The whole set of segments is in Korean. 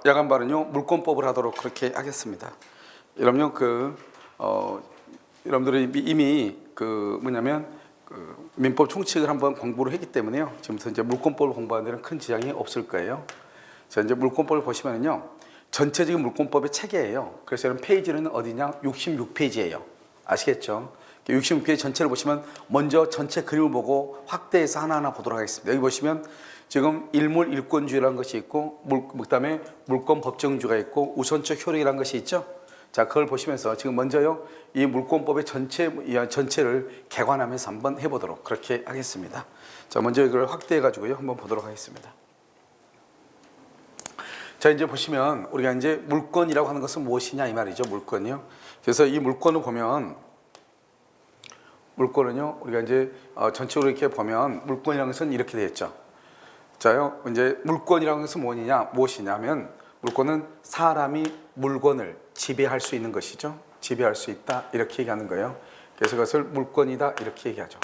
야간발은요 물권법을 하도록 그렇게 하겠습니다. 여러분요 여러분들이 이미 민법 총칙을 한번 공부를 했기 때문에요. 지금부터 이제 물권법을 공부하는 데는 큰 지장이 없을 거예요. 자, 이제 물권법을 보시면은요 전체적인 물권법의 체계예요. 그래서 여러분 페이지는 어디냐? 66페이지예요. 아시겠죠? 66페이지 전체를 보시면 먼저 전체 그림을 보고 확대해서 하나하나 보도록 하겠습니다. 여기 보시면 지금 일물 일권주의라는 것이 있고 그다음에 물권 법정주의가 있고 우선적 효력이라는 것이 있죠. 자, 그걸 보시면서 지금 먼저요 이 물권법의 전체를 개관하면서 한번 해보도록 그렇게 하겠습니다. 자, 먼저 이걸 확대해 가지고요 한번 보도록 하겠습니다. 자, 이제 보시면 우리가 이제 물권이라고 하는 것은 무엇이냐 이 말이죠. 물권이요. 그래서 이 물권을 보면 물권은요 우리가 이제 전체적으로 이렇게 보면 물권이라는 것은 이렇게 되어 있죠. 자요, 이제 물권이라는 것은 무엇이냐면 물권은 사람이 물건을 지배할 수 있는 것이죠. 지배할 수 있다 이렇게 얘기하는 거예요. 그래서 그것을 물권이다 이렇게 얘기하죠.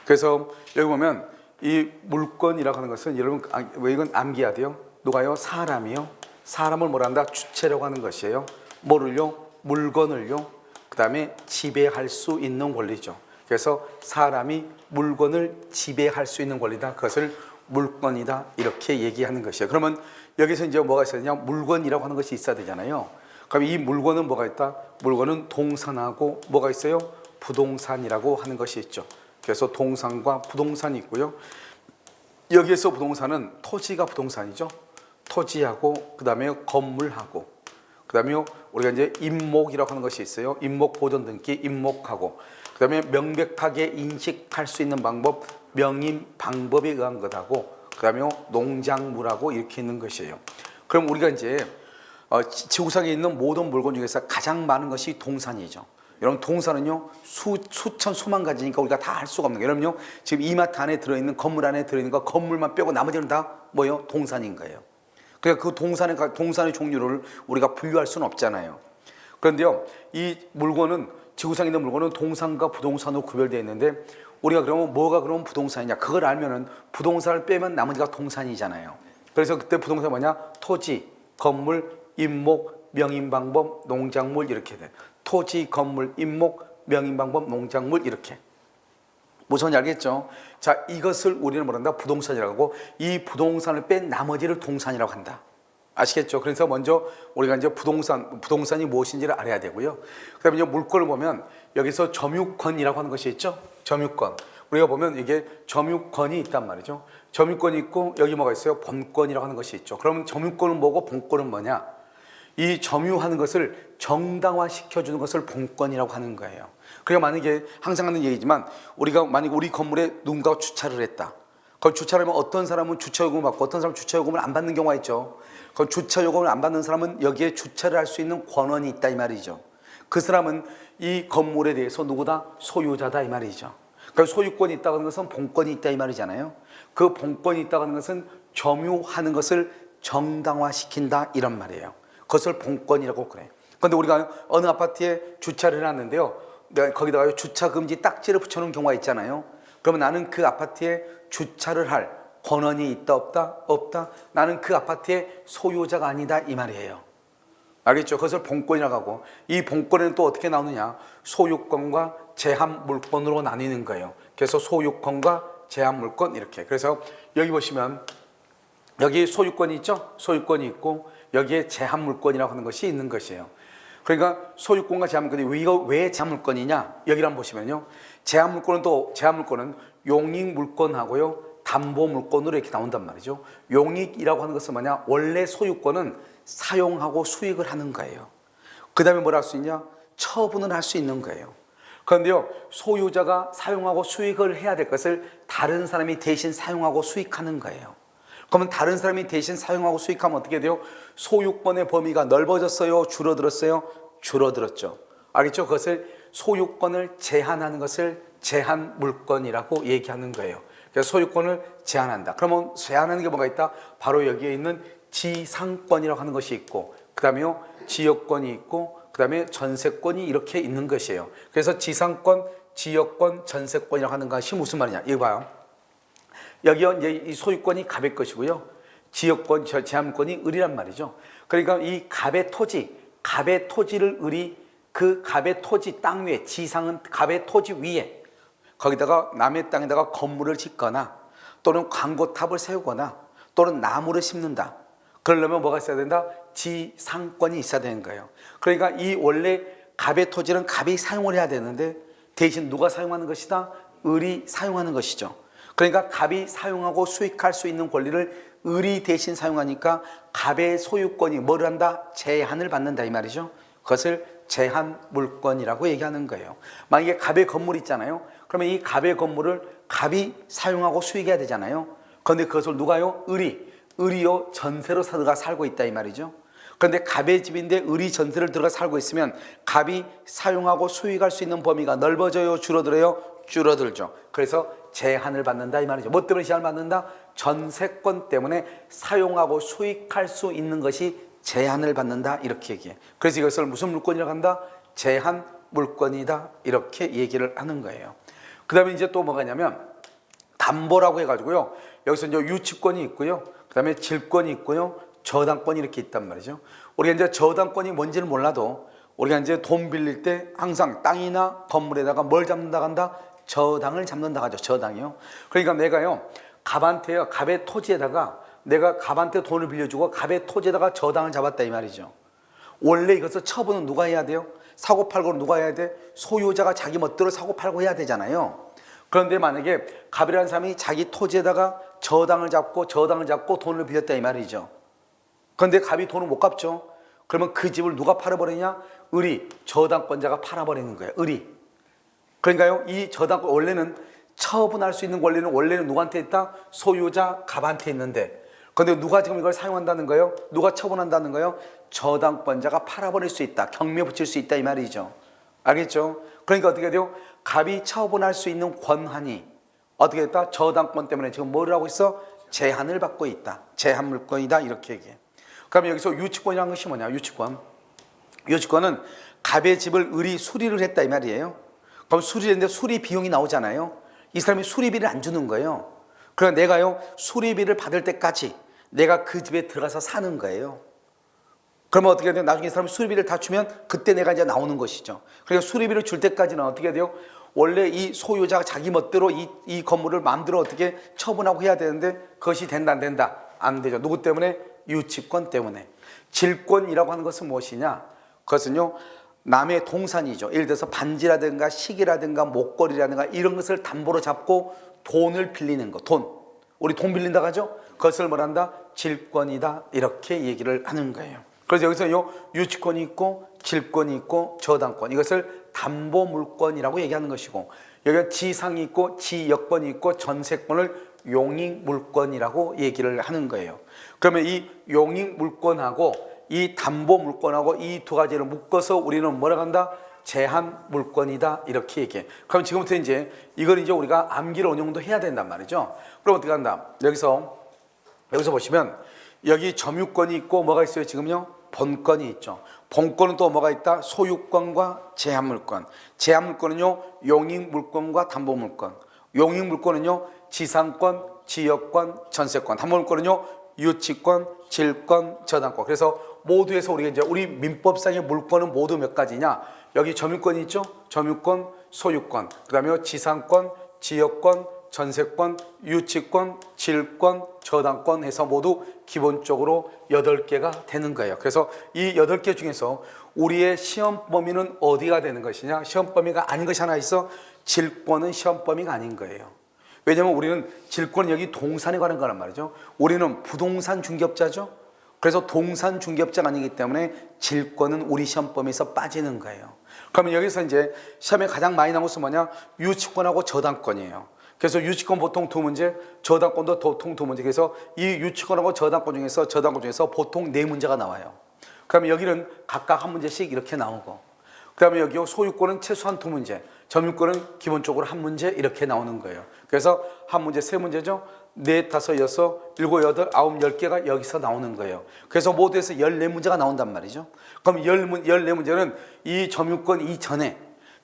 그래서 여기 보면 이 물권이라고 하는 것은 여러분 왜 이건 암기해야 돼요? 누가요? 사람이요. 사람을 뭐라 한다? 주체라고 하는 것이에요. 뭐를요? 물건을요. 그 다음에 지배할 수 있는 권리죠. 그래서 사람이 물건을 지배할 수 있는 권리다. 그것을 물권이다 이렇게 얘기하는 것이에요. 그러면 여기서 이제 뭐가 있어야 되냐? 물건이라고 하는 것이 있어야 되잖아요. 그럼 이 물건은 뭐가 있다? 물건은 동산하고 뭐가 있어요? 부동산이라고 하는 것이 있죠. 그래서 동산과 부동산이 있고요. 여기에서 부동산은 토지가 부동산이죠. 토지하고 그 다음에 건물하고 그 다음에 우리가 이제 임목이라고 하는 것이 있어요. 임목 보존 등기 임목하고 그 다음에 명백하게 인식할 수 있는 방법 명인 방법에 의한 것하고 그 다음에 농작물하고 이렇게 있는 것이에요. 그럼 우리가 이제 지구상에 있는 모든 물건 중에서 가장 많은 것이 동산이죠. 여러분 동산은요 수천 수만 가지니까 우리가 다 할 수가 없는 거예요. 여러분요 지금 이마트 안에 들어있는 건물 안에 들어있는 거 건물만 빼고 나머지는 다 뭐예요? 동산인 거예요. 그러니까 그 동산의 종류를 우리가 분류할 수는 없잖아요. 그런데요 이 물건은 지구상에 있는 물건은 동산과 부동산으로 구별되어 있는데 우리가 그러면 뭐가 그러면 부동산이냐? 그걸 알면은 부동산을 빼면 나머지가 동산이잖아요. 그래서 그때 부동산 뭐냐? 토지, 건물, 임목, 명인방법, 농작물 이렇게 돼. 토지, 건물, 임목, 명인방법, 농작물 이렇게. 무슨 말인지 알겠죠? 자, 이것을 우리는 뭐란다? 부동산이라고 하고 이 부동산을 뺀 나머지를 동산이라고 한다. 아시겠죠? 그래서 먼저 우리가 이제 부동산이 무엇인지를 알아야 되고요. 그 다음에 이제 물권을 보면 여기서 점유권이라고 하는 것이 있죠? 점유권. 우리가 보면 이게 점유권이 있단 말이죠. 점유권이 있고 여기 뭐가 있어요? 본권이라고 하는 것이 있죠. 그러면 점유권은 뭐고 본권은 뭐냐? 이 점유하는 것을 정당화시켜주는 것을 본권이라고 하는 거예요. 그러니까 만약에 항상 하는 얘기지만 우리가 만약에 우리 건물에 누군가가 주차를 했다. 그걸 주차를 하면 어떤 사람은 주차요금을 받고 어떤 사람은 주차요금을 안 받는 경우가 있죠. 그 주차요금을 안 받는 사람은 여기에 주차를 할 수 있는 권한이 있다 이 말이죠. 그 사람은 이 건물에 대해서 누구다? 소유자다 이 말이죠. 그러니까 소유권이 있다고 하는 것은 본권이 있다 이 말이잖아요. 그 본권이 있다고 하는 것은 점유하는 것을 정당화시킨다 이런 말이에요. 그것을 본권이라고 그래. 그런데 우리가 어느 아파트에 주차를 해놨는데요. 거기다가 주차 금지 딱지를 붙여놓은 경우가 있잖아요. 그러면 나는 그 아파트에 주차를 할 권한이 있다 없다? 없다. 나는 그 아파트의 소유자가 아니다 이 말이에요. 알겠죠? 그것을 본권이라고 하고 이 본권에는 또 어떻게 나오느냐? 소유권과 제한 물권으로 나뉘는 거예요. 그래서 소유권과 제한 물권 이렇게. 그래서 여기 보시면 여기 소유권이 있죠? 소유권이 있고 여기에 제한 물권이라고 하는 것이 있는 것이에요. 그러니까 소유권과 제한 물권이 이거 왜 제한 물권이냐? 여기를 한번 보시면요. 제한 물권은 용익 물권하고요. 담보 물권으로 이렇게 나온단 말이죠. 용익이라고 하는 것은 뭐냐? 원래 소유권은 사용하고 수익을 하는 거예요. 그 다음에 뭘 할 수 있냐? 처분을 할 수 있는 거예요. 그런데요, 소유자가 사용하고 수익을 해야 될 것을 다른 사람이 대신 사용하고 수익하는 거예요. 그러면 다른 사람이 대신 사용하고 수익하면 어떻게 돼요? 소유권의 범위가 넓어졌어요? 줄어들었어요? 줄어들었죠. 알겠죠? 그것을 소유권을 제한하는 것을 제한 물권이라고 얘기하는 거예요. 그래서 소유권을 제한한다. 그러면 제한하는 게 뭐가 있다? 바로 여기에 있는 지상권이라고 하는 것이 있고 그 다음에요 지역권이 있고 그 다음에 전세권이 이렇게 있는 것이에요. 그래서 지상권, 지역권, 전세권이라고 하는 것이 무슨 말이냐? 이거 봐요. 여기요 이제 이 소유권이 갑의 것이고요. 지역권, 제한권이 을이란 말이죠. 그러니까 이 갑의 토지를 을이 그 갑의 토지 땅 위에, 지상은 갑의 토지 위에 거기다가 남의 땅에다가 건물을 짓거나 또는 광고탑을 세우거나 또는 나무를 심는다. 그러려면 뭐가 있어야 된다? 지상권이 있어야 되는 거예요. 그러니까 이 원래 갑의 토지는 갑이 사용을 해야 되는데 대신 누가 사용하는 것이다? 을이 사용하는 것이죠. 그러니까 갑이 사용하고 수익할 수 있는 권리를 을이 대신 사용하니까 갑의 소유권이 뭐를 한다? 제한을 받는다 이 말이죠. 그것을 제한 물권이라고 얘기하는 거예요. 만약에 갑의 건물 있잖아요. 그러면 이 갑의 건물을 갑이 사용하고 수익해야 되잖아요. 그런데 그것을 누가요? 을이요 전세로 들어가 살고 있다 이 말이죠. 그런데 갑의 집인데 을이 전세를 들어가 살고 있으면 갑이 사용하고 수익할 수 있는 범위가 넓어져요, 줄어들어요? 줄어들죠. 그래서 제한을 받는다 이 말이죠. 뭐 때문에 제한을 받는다? 전세권 때문에 사용하고 수익할 수 있는 것이 제한을 받는다 이렇게 얘기해. 그래서 이것을 무슨 물권이라고 한다? 제한 물권이다 이렇게 얘기를 하는 거예요. 그 다음에 이제 또 뭐가 있냐면 담보라고 해가지고요. 여기서 이제 유치권이 있고요. 그 다음에 질권이 있고요. 저당권이 이렇게 있단 말이죠. 우리가 이제 저당권이 뭔지는 몰라도 우리가 이제 돈 빌릴 때 항상 땅이나 건물에다가 뭘 잡는다 한다? 저당을 잡는다 하죠. 저당이요. 그러니까 내가요 갑한테요, 갑의 토지에다가 내가 갑한테 돈을 빌려주고 갑의 토지에다가 저당을 잡았다 이 말이죠. 원래 이것을 처분은 누가 해야 돼요? 사고팔고는 누가 해야 돼? 소유자가 자기 멋대로 사고팔고 해야 되잖아요. 그런데 만약에 갑이라는 사람이 자기 토지에다가 저당을 잡고 돈을 빌렸다 이 말이죠. 그런데 갑이 돈을 못 갚죠. 그러면 그 집을 누가 팔아버리냐? 을이, 저당권자가 팔아버리는 거예요. 을이. 그러니까요 이 저당권 원래는 처분할 수 있는 권리는 원래는 누구한테 있다? 소유자 갑한테 있는데 그런데 누가 지금 이걸 사용한다는 거예요? 누가 처분한다는 거예요? 저당권자가 팔아버릴 수 있다. 경매 붙일 수 있다 이 말이죠. 알겠죠? 그러니까 어떻게 돼요? 갑이 처분할 수 있는 권한이 어떻게 됐다? 저당권 때문에 지금 뭐를 하고 있어? 제한을 받고 있다. 제한 물권이다 이렇게 얘기해. 그러면 여기서 유치권이라는 것이 뭐냐? 유치권은 갑의 집을 을이 수리를 했다 이 말이에요. 그럼 수리했는데 수리 비용이 나오잖아요. 이 사람이 수리비를 안 주는 거예요. 그러니까 내가요 수리비를 받을 때까지 내가 그 집에 들어가서 사는 거예요. 그러면 어떻게 돼요? 나중에 이 사람이 수리비를 다 주면 그때 내가 이제 나오는 것이죠. 그러니까 수리비를 줄 때까지는 어떻게 돼요? 원래 이 소유자가 자기 멋대로 이 건물을 마음대로 어떻게 처분하고 해야 되는데 그것이 된다 안 된다? 안 되죠. 누구 때문에? 유치권 때문에. 질권이라고 하는 것은 무엇이냐? 그것은요 남의 동산이죠. 예를 들어서 반지라든가 시계라든가 목걸이라든가 이런 것을 담보로 잡고 돈을 빌리는 거. 돈. 우리 돈 빌린다고 하죠? 그것을 뭐란다? 질권이다 이렇게 얘기를 하는 거예요. 그래서 여기서 유치권이 있고 질권이 있고 저당권 이것을 담보물권이라고 얘기하는 것이고 여기가 지상이 있고 지역권이 있고 전세권을 용익물권이라고 얘기를 하는 거예요. 그러면 이 용익물권하고 이 담보물권하고 이 두 가지를 묶어서 우리는 뭐라고 한다? 제한물권이다 이렇게 얘기해. 그럼 지금부터 이제 이걸 이제 우리가 암기를 어느 정도 해야 된단 말이죠. 그럼 어떻게 한다? 여기서 보시면 여기 점유권이 있고 뭐가 있어요? 지금요 본권이 있죠. 본권은 또 뭐가 있다? 소유권과 제한물권. 제한물권은요 용익물권과 담보물권. 용익물권은요 지상권, 지역권, 전세권. 담보물권은요 유치권, 질권, 저당권. 그래서 모두에서 우리가 이제 우리 민법상의 물권은 모두 몇 가지냐? 여기 점유권이 있죠? 점유권, 소유권. 그다음에 지상권, 지역권, 전세권, 유치권, 질권, 저당권 해서 모두 기본적으로 8개가 되는 거예요. 그래서 이 8개 중에서 우리의 시험 범위는 어디가 되는 것이냐? 시험 범위가 아닌 것이 하나 있어. 질권은 시험 범위가 아닌 거예요. 왜냐하면 우리는 질권은 여기 동산에 관한 거란 말이죠. 우리는 부동산 중개업자죠. 그래서 동산 중개업자가 아니기 때문에 질권은 우리 시험 범위에서 빠지는 거예요. 그러면 여기서 이제 시험에 가장 많이 나온 것은 뭐냐? 유치권하고 저당권이에요. 그래서 유치권 보통 2문제, 저당권도 보통 2문제. 그래서 이 유치권하고 저당권 중에서 보통 4문제가 나와요. 그러면 여기는 각각 1문제씩 이렇게 나오고, 그 다음에 여기 소유권은 최소한 2문제, 점유권은 기본적으로 1문제 이렇게 나오는 거예요. 그래서 1문제 3문제죠. 4, 5, 6, 7, 8, 9, 10개가 여기서 나오는 거예요. 그래서 모두에서 14문제가 나온단 말이죠. 그럼 14문제는 이 점유권 이전에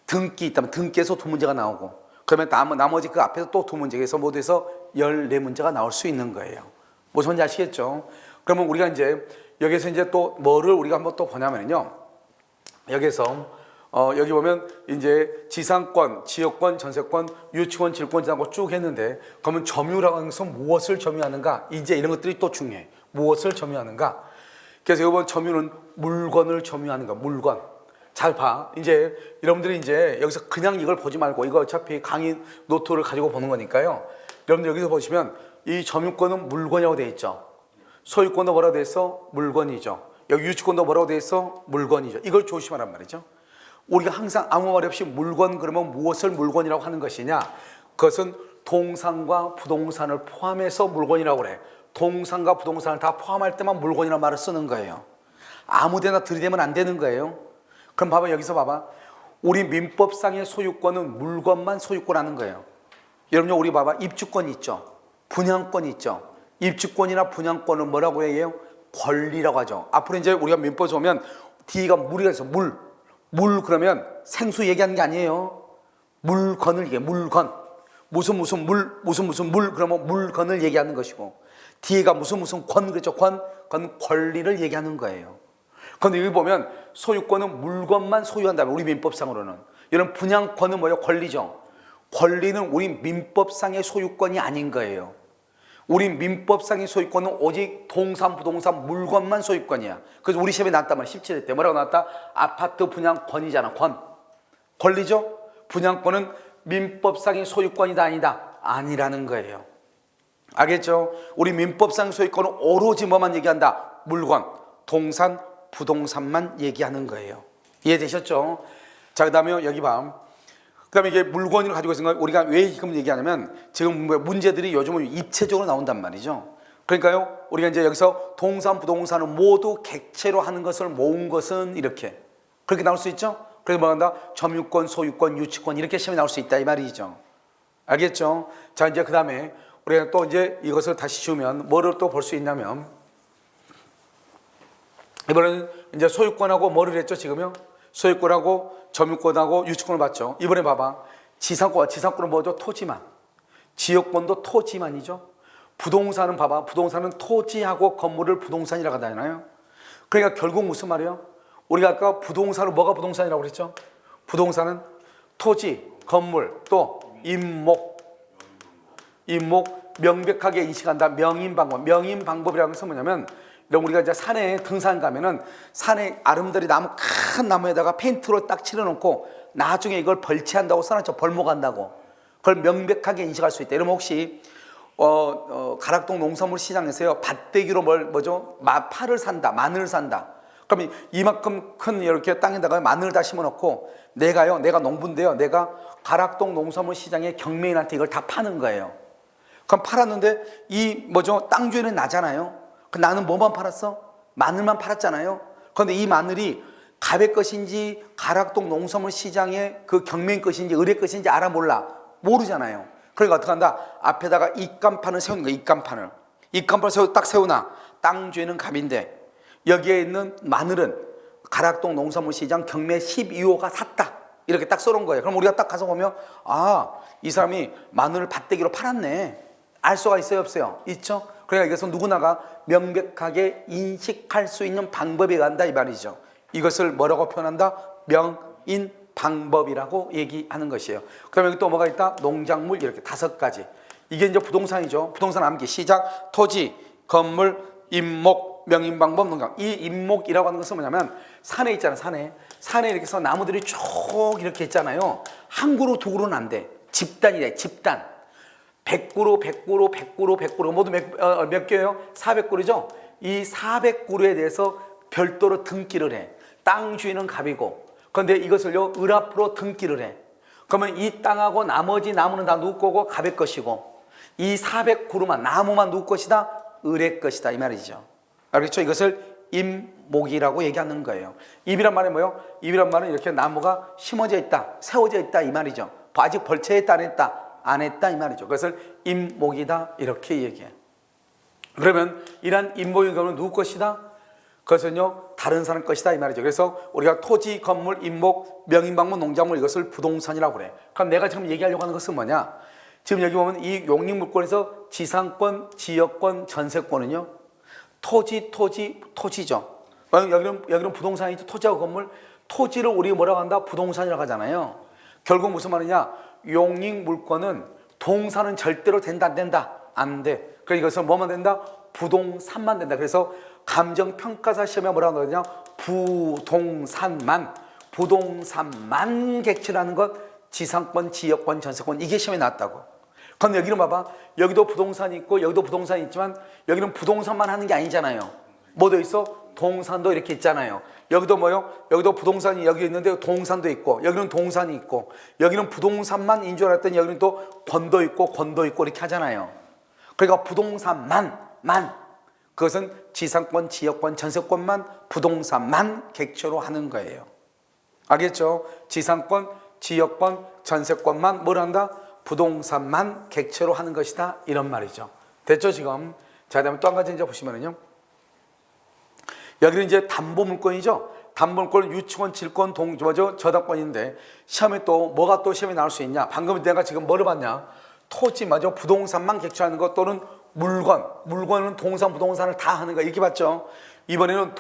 등기 있다면 등기에서 2문제가 나오고, 그러면 나머지 그 앞에서 또 2문제, 그래서 모두에서 14문제가 나올 수 있는 거예요. 무슨 말인지 아시겠죠? 그러면 우리가 이제 여기서 이제 또 뭐를 우리가 한번 또 보냐면요. 여기서 여기 보면 이제 지상권, 지역권, 전세권, 유치권, 질권, 지상권 쭉 했는데 그러면 점유라고 하는 것은 무엇을 점유하는가? 이제 이런 것들이 또 중요해. 무엇을 점유하는가? 그래서 이번 점유는 물건을 점유하는 거. 물건. 잘 봐. 이제 여러분들이 이제 여기서 그냥 이걸 보지 말고 이거 어차피 강의 노트를 가지고 보는 거니까요. 여러분들 여기서 보시면 이 점유권은 물건이라고 되어 있죠. 소유권도 뭐라고 되어 있어? 물건이죠. 여기 유치권도 뭐라고 되어 있어? 물건이죠. 이걸 조심하란 말이죠. 우리가 항상 아무 말 없이 물건 그러면 무엇을 물건이라고 하는 것이냐? 그것은 동산과 부동산을 포함해서 물건이라고 그래. 동산과 부동산을 다 포함할 때만 물건이라는 말을 쓰는 거예요. 아무데나 들이대면 안 되는 거예요. 그럼 봐봐, 여기서 봐봐. 우리 민법상의 소유권은 물건만 소유권하는 거예요. 여러분, 우리 봐봐. 입주권이 있죠. 분양권이 있죠. 입주권이나 분양권은 뭐라고 해요? 권리라고 하죠. 앞으로 이제 우리가 민법에 오면 D가 물이라 해서 물 그러면 생수 얘기하는 게 아니에요. 물건을 얘기해. 물건. 무슨 물 그러면 물건을 얘기하는 것이고 D가 무슨 권 그렇죠. 그건 권리를 얘기하는 거예요. 그런데 여기 보면 소유권은 물건만 소유한다면 우리 민법상으로는 이런 분양권은 뭐예요? 권리죠. 권리는 우리 민법상의 소유권이 아닌 거예요. 우리 민법상의 소유권은 오직 동산, 부동산, 물건만 소유권이야. 그래서 우리 시험에 나왔단 말이야. 17회 때 뭐라고 나왔다? 아파트 분양권이잖아. 권리죠? 분양권은 민법상의 소유권이다 아니다? 아니라는 거예요. 알겠죠? 우리 민법상의 소유권은 오로지 뭐만 얘기한다? 물건, 동산, 부동산만 얘기하는 거예요. 이해되셨죠? 자, 그 다음에 여기 봐. 그 다음에 이게 물건을 가지고 있는 걸 우리가 왜 지금 얘기하냐면 지금 문제들이 요즘은 입체적으로 나온단 말이죠. 그러니까요, 우리가 이제 여기서 동산, 부동산을 모두 객체로 하는 것을 모은 것은 이렇게 그렇게 나올 수 있죠. 그래서 뭐한다? 점유권, 소유권, 유치권 이렇게 시험에 나올 수 있다 이 말이죠. 알겠죠? 자, 이제 그 다음에 우리가 또 이제 이것을 다시 지우면 뭐를 또 볼 수 있냐면 이번에는 이제 소유권하고 뭐를 했죠 지금요? 소유권하고 점유권하고 유치권을 봤죠. 이번에 봐봐. 지상권은 뭐죠? 토지만. 지역권도 토지만이죠. 부동산은 봐봐. 부동산은 토지하고 건물을 부동산이라고 하잖아요. 그러니까 결국 무슨 말이에요? 우리가 아까 부동산을 뭐가 부동산이라고 그랬죠? 부동산은 토지, 건물, 또 임목 명백하게 인식한다. 명인방법이라는 것은 뭐냐면 우리가 이제 산에 등산 가면은 산에 아름다리 큰 나무에다가 페인트로 딱 칠해놓고 나중에 이걸 벌채한다고 써놨죠. 벌목한다고. 그걸 명백하게 인식할 수 있다. 이러면 혹시 가락동 농산물 시장에서요 밭대기로 파를 산다, 마늘을 산다. 그럼 이만큼 큰 이렇게 땅에다가 마늘을 다 심어놓고 내가 농부인데요. 내가 가락동 농산물 시장의 경매인한테 이걸 다 파는 거예요. 그럼 팔았는데 땅 주인은 나잖아요. 나는 뭐만 팔았어? 마늘만 팔았잖아요. 그런데 이 마늘이 갑의 것인지 가락동 농산물 시장의 그 경매인 것인지 의뢰 것인지 알아 몰라? 모르잖아요. 그러니까 어떻게 한다? 앞에다가 입간판을 세우는 거야. 입간판을 딱 세우나 땅 주인은 갑인데 여기에 있는 마늘은 가락동 농산물 시장 경매 12호가 샀다. 이렇게 딱 써놓은 거예요. 그럼 우리가 딱 가서 보면 이 사람이 마늘을 밭대기로 팔았네. 알 수가 있어요, 없어요? 있죠? 그러니까 이것은 누구나가 명백하게 인식할 수 있는 방법이 간다 이 말이죠. 이것을 뭐라고 표현한다? 명인방법이라고 얘기하는 것이에요. 그다음에 여기 또 뭐가 있다? 농작물 이렇게 5가지. 이게 이제 부동산이죠. 부동산 암기 시작, 토지, 건물, 임목, 명인방법, 농작. 이 임목이라고 하는 것은 뭐냐면 산에 있잖아요. 산에 이렇게 해서 나무들이 쭉 이렇게 있잖아요. 한 그루 두 그루는 안 돼. 집단이래. 집단. 100그루 모두 몇 개예요? 400그루죠? 이 400그루에 대해서 별도로 등기를 해. 땅 주인은 갑이고 그런데 이것을요 을 앞으로 등기를 해. 그러면 이 땅하고 나머지 나무는 다 누구 거고? 갑의 것이고 이 400그루만 나무만 누구 것이다? 을의 것이다 이 말이죠. 알겠죠? 이것을 임목이라고 얘기하는 거예요. 입이란 말이 뭐예요? 입이란 말은 이렇게 나무가 심어져 있다, 세워져 있다 이 말이죠. 아직 벌채했다 안 했다 이 말이죠. 그것을 임목이다 이렇게 얘기해요. 그러면 이러한 임목의 경우는 누구 것이다? 그것은요 다른 사람 것이다 이 말이죠. 그래서 우리가 토지, 건물, 임목, 명인방법, 농작물 이것을 부동산이라고 그래. 그럼 내가 지금 얘기하려고 하는 것은 뭐냐? 지금 여기 보면 이 용익물권에서 지상권, 지역권, 전세권은요, 토지죠. 여기는 부동산이죠. 토지하고 건물, 토지를 우리 뭐라고 한다? 부동산이라고 하잖아요. 결국 무슨 말이냐? 용익물권은 동산은 절대로 된다, 안 된다? 안 돼. 그러니까 이것은 뭐만 된다? 부동산만 된다. 그래서 감정평가사 시험에 뭐라고 하느냐? 부동산만 객체라는 것, 지상권, 지역권, 전세권, 이게 시험에 나왔다고. 그럼 여기는 봐봐. 여기도 부동산이 있고 여기도 부동산이 있지만 여기는 부동산만 하는 게 아니잖아요. 뭐도 있어? 동산도 이렇게 있잖아요. 여기도 뭐요? 여기도 부동산이 여기 있는데 동산도 있고 여기는 동산이 있고 여기는 부동산만인 줄 알았더니 여기는 또 권도 있고 이렇게 하잖아요. 그러니까 부동산만 그것은 지상권, 지역권, 전세권만 부동산만 객체로 하는 거예요. 알겠죠? 지상권, 지역권, 전세권만 뭘 한다? 부동산만 객체로 하는 것이다. 이런 말이죠. 됐죠 지금? 자, 그다음에 또 한 가지 이제 보시면은요. 여기는 이제 담보물권이죠. 담보물권은 유치권, 질권, 저당권인데 시험에 또 뭐가 또 시험에 나올 수 있냐? 방금 내가 지금 뭐를 봤냐? 토지, 부동산만 객체하는 것 또는 물건은 동산, 부동산을 다 하는 거 이렇게 봤죠. 이번에는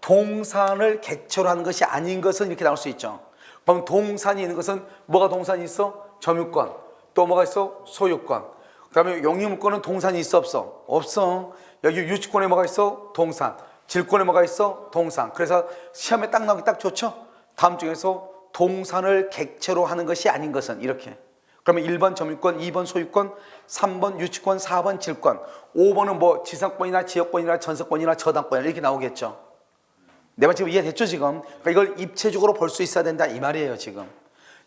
동산을 객체로 하는 것이 아닌 것은 이렇게 나올 수 있죠. 그럼 동산이 있는 것은 뭐가 동산이 있어? 점유권. 또 뭐가 있어? 소유권. 그 다음에 용익물권은 동산이 있어 없어? 없어. 여기 유치권에 뭐가 있어? 동산. 질권에 뭐가 있어? 동산. 그래서 시험에 딱 나오기 딱 좋죠. 다음 중에서 동산을 객체로 하는 것이 아닌 것은 이렇게. 그러면 1번 점유권, 2번 소유권, 3번 유치권, 4번 질권, 5번은 뭐 지상권이나 지역권이나 전세권이나 저당권 이렇게 나오겠죠. 내 말 지금 이해됐죠 지금? 그러니까 이걸 입체적으로 볼 수 있어야 된다 이 말이에요 지금.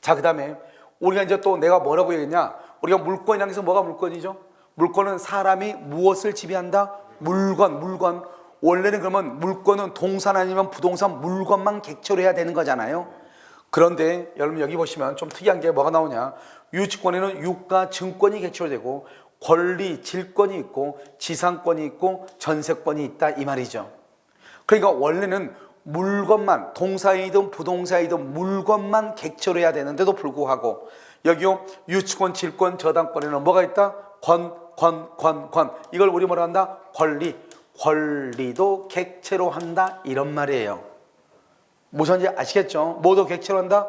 자, 그 다음에 우리가 이제 또 내가 뭐라고 얘기했냐? 우리가 물권이라는 것은 뭐가 물권이죠? 물권은 사람이 무엇을 지배한다? 물건. 원래는 그러면 물권은 동산 아니면 부동산 물건만 객체로 해야 되는 거잖아요. 그런데 여러분 여기 보시면 좀 특이한 게 뭐가 나오냐? 유치권에는 유가 증권이 객체로 되고 권리, 질권이 있고 지상권이 있고 전세권이 있다 이 말이죠. 그러니까 원래는 물건만, 동사이든 부동사이든 물건만 객체로 해야 되는데도 불구하고 여기요 유치권, 질권, 저당권에는 뭐가 있다? 권. 이걸 우리 뭐라 한다? 권리도 객체로 한다 이런 말이에요. 무슨지 아시겠죠? 뭐도 객체로 한다?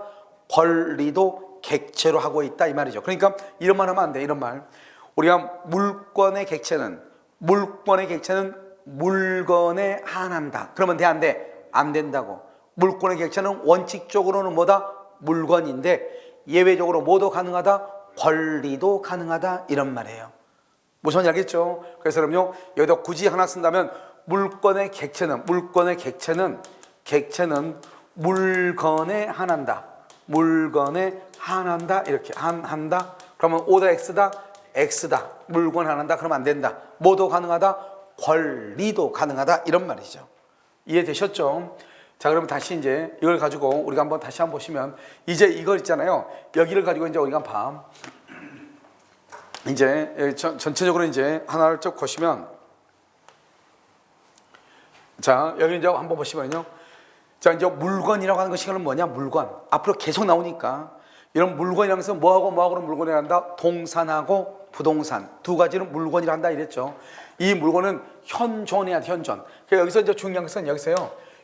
권리도 객체로 하고 있다 이 말이죠. 그러니까 이런 말 하면 안 돼. 이런 말. 우리가 물권의 객체는 물건에 한한다. 그러면 돼, 안 돼? 안 된다고. 물권의 객체는 원칙적으로는 뭐다? 물건인데 예외적으로 뭐도 가능하다? 권리도 가능하다 이런 말이에요. 무슨 말인지 알겠죠? 그래서 그럼요 여기다 굳이 하나 쓴다면 물권의 객체는 물건에 한한다. 물건에 한한다 이렇게 한다. 그러면 O다 X다. 물건 한한다. 그러면 안 된다. 뭐도 가능하다? 권리도 가능하다 이런 말이죠. 이해되셨죠? 자, 그러면 다시 이제 이걸 가지고 우리가 한번 다시 한번 보시면 이제 이걸 있잖아요. 여기를 가지고 이제 우리가 봐. 이제 전체적으로 이제 하나를 쭉 보시면 자, 여기 이제 한번 보시면요. 자, 이제 물건이라고 하는 것이 뭐냐? 물건. 앞으로 계속 나오니까 이런 물건이라는 것은 뭐하고는 물건이 한다? 동산하고 부동산 두 가지는 물건이라 한다 이랬죠. 이 물건은 현존해야 돼. 현존. 그러니까 여기서 이제 중요한 것은 여기서요.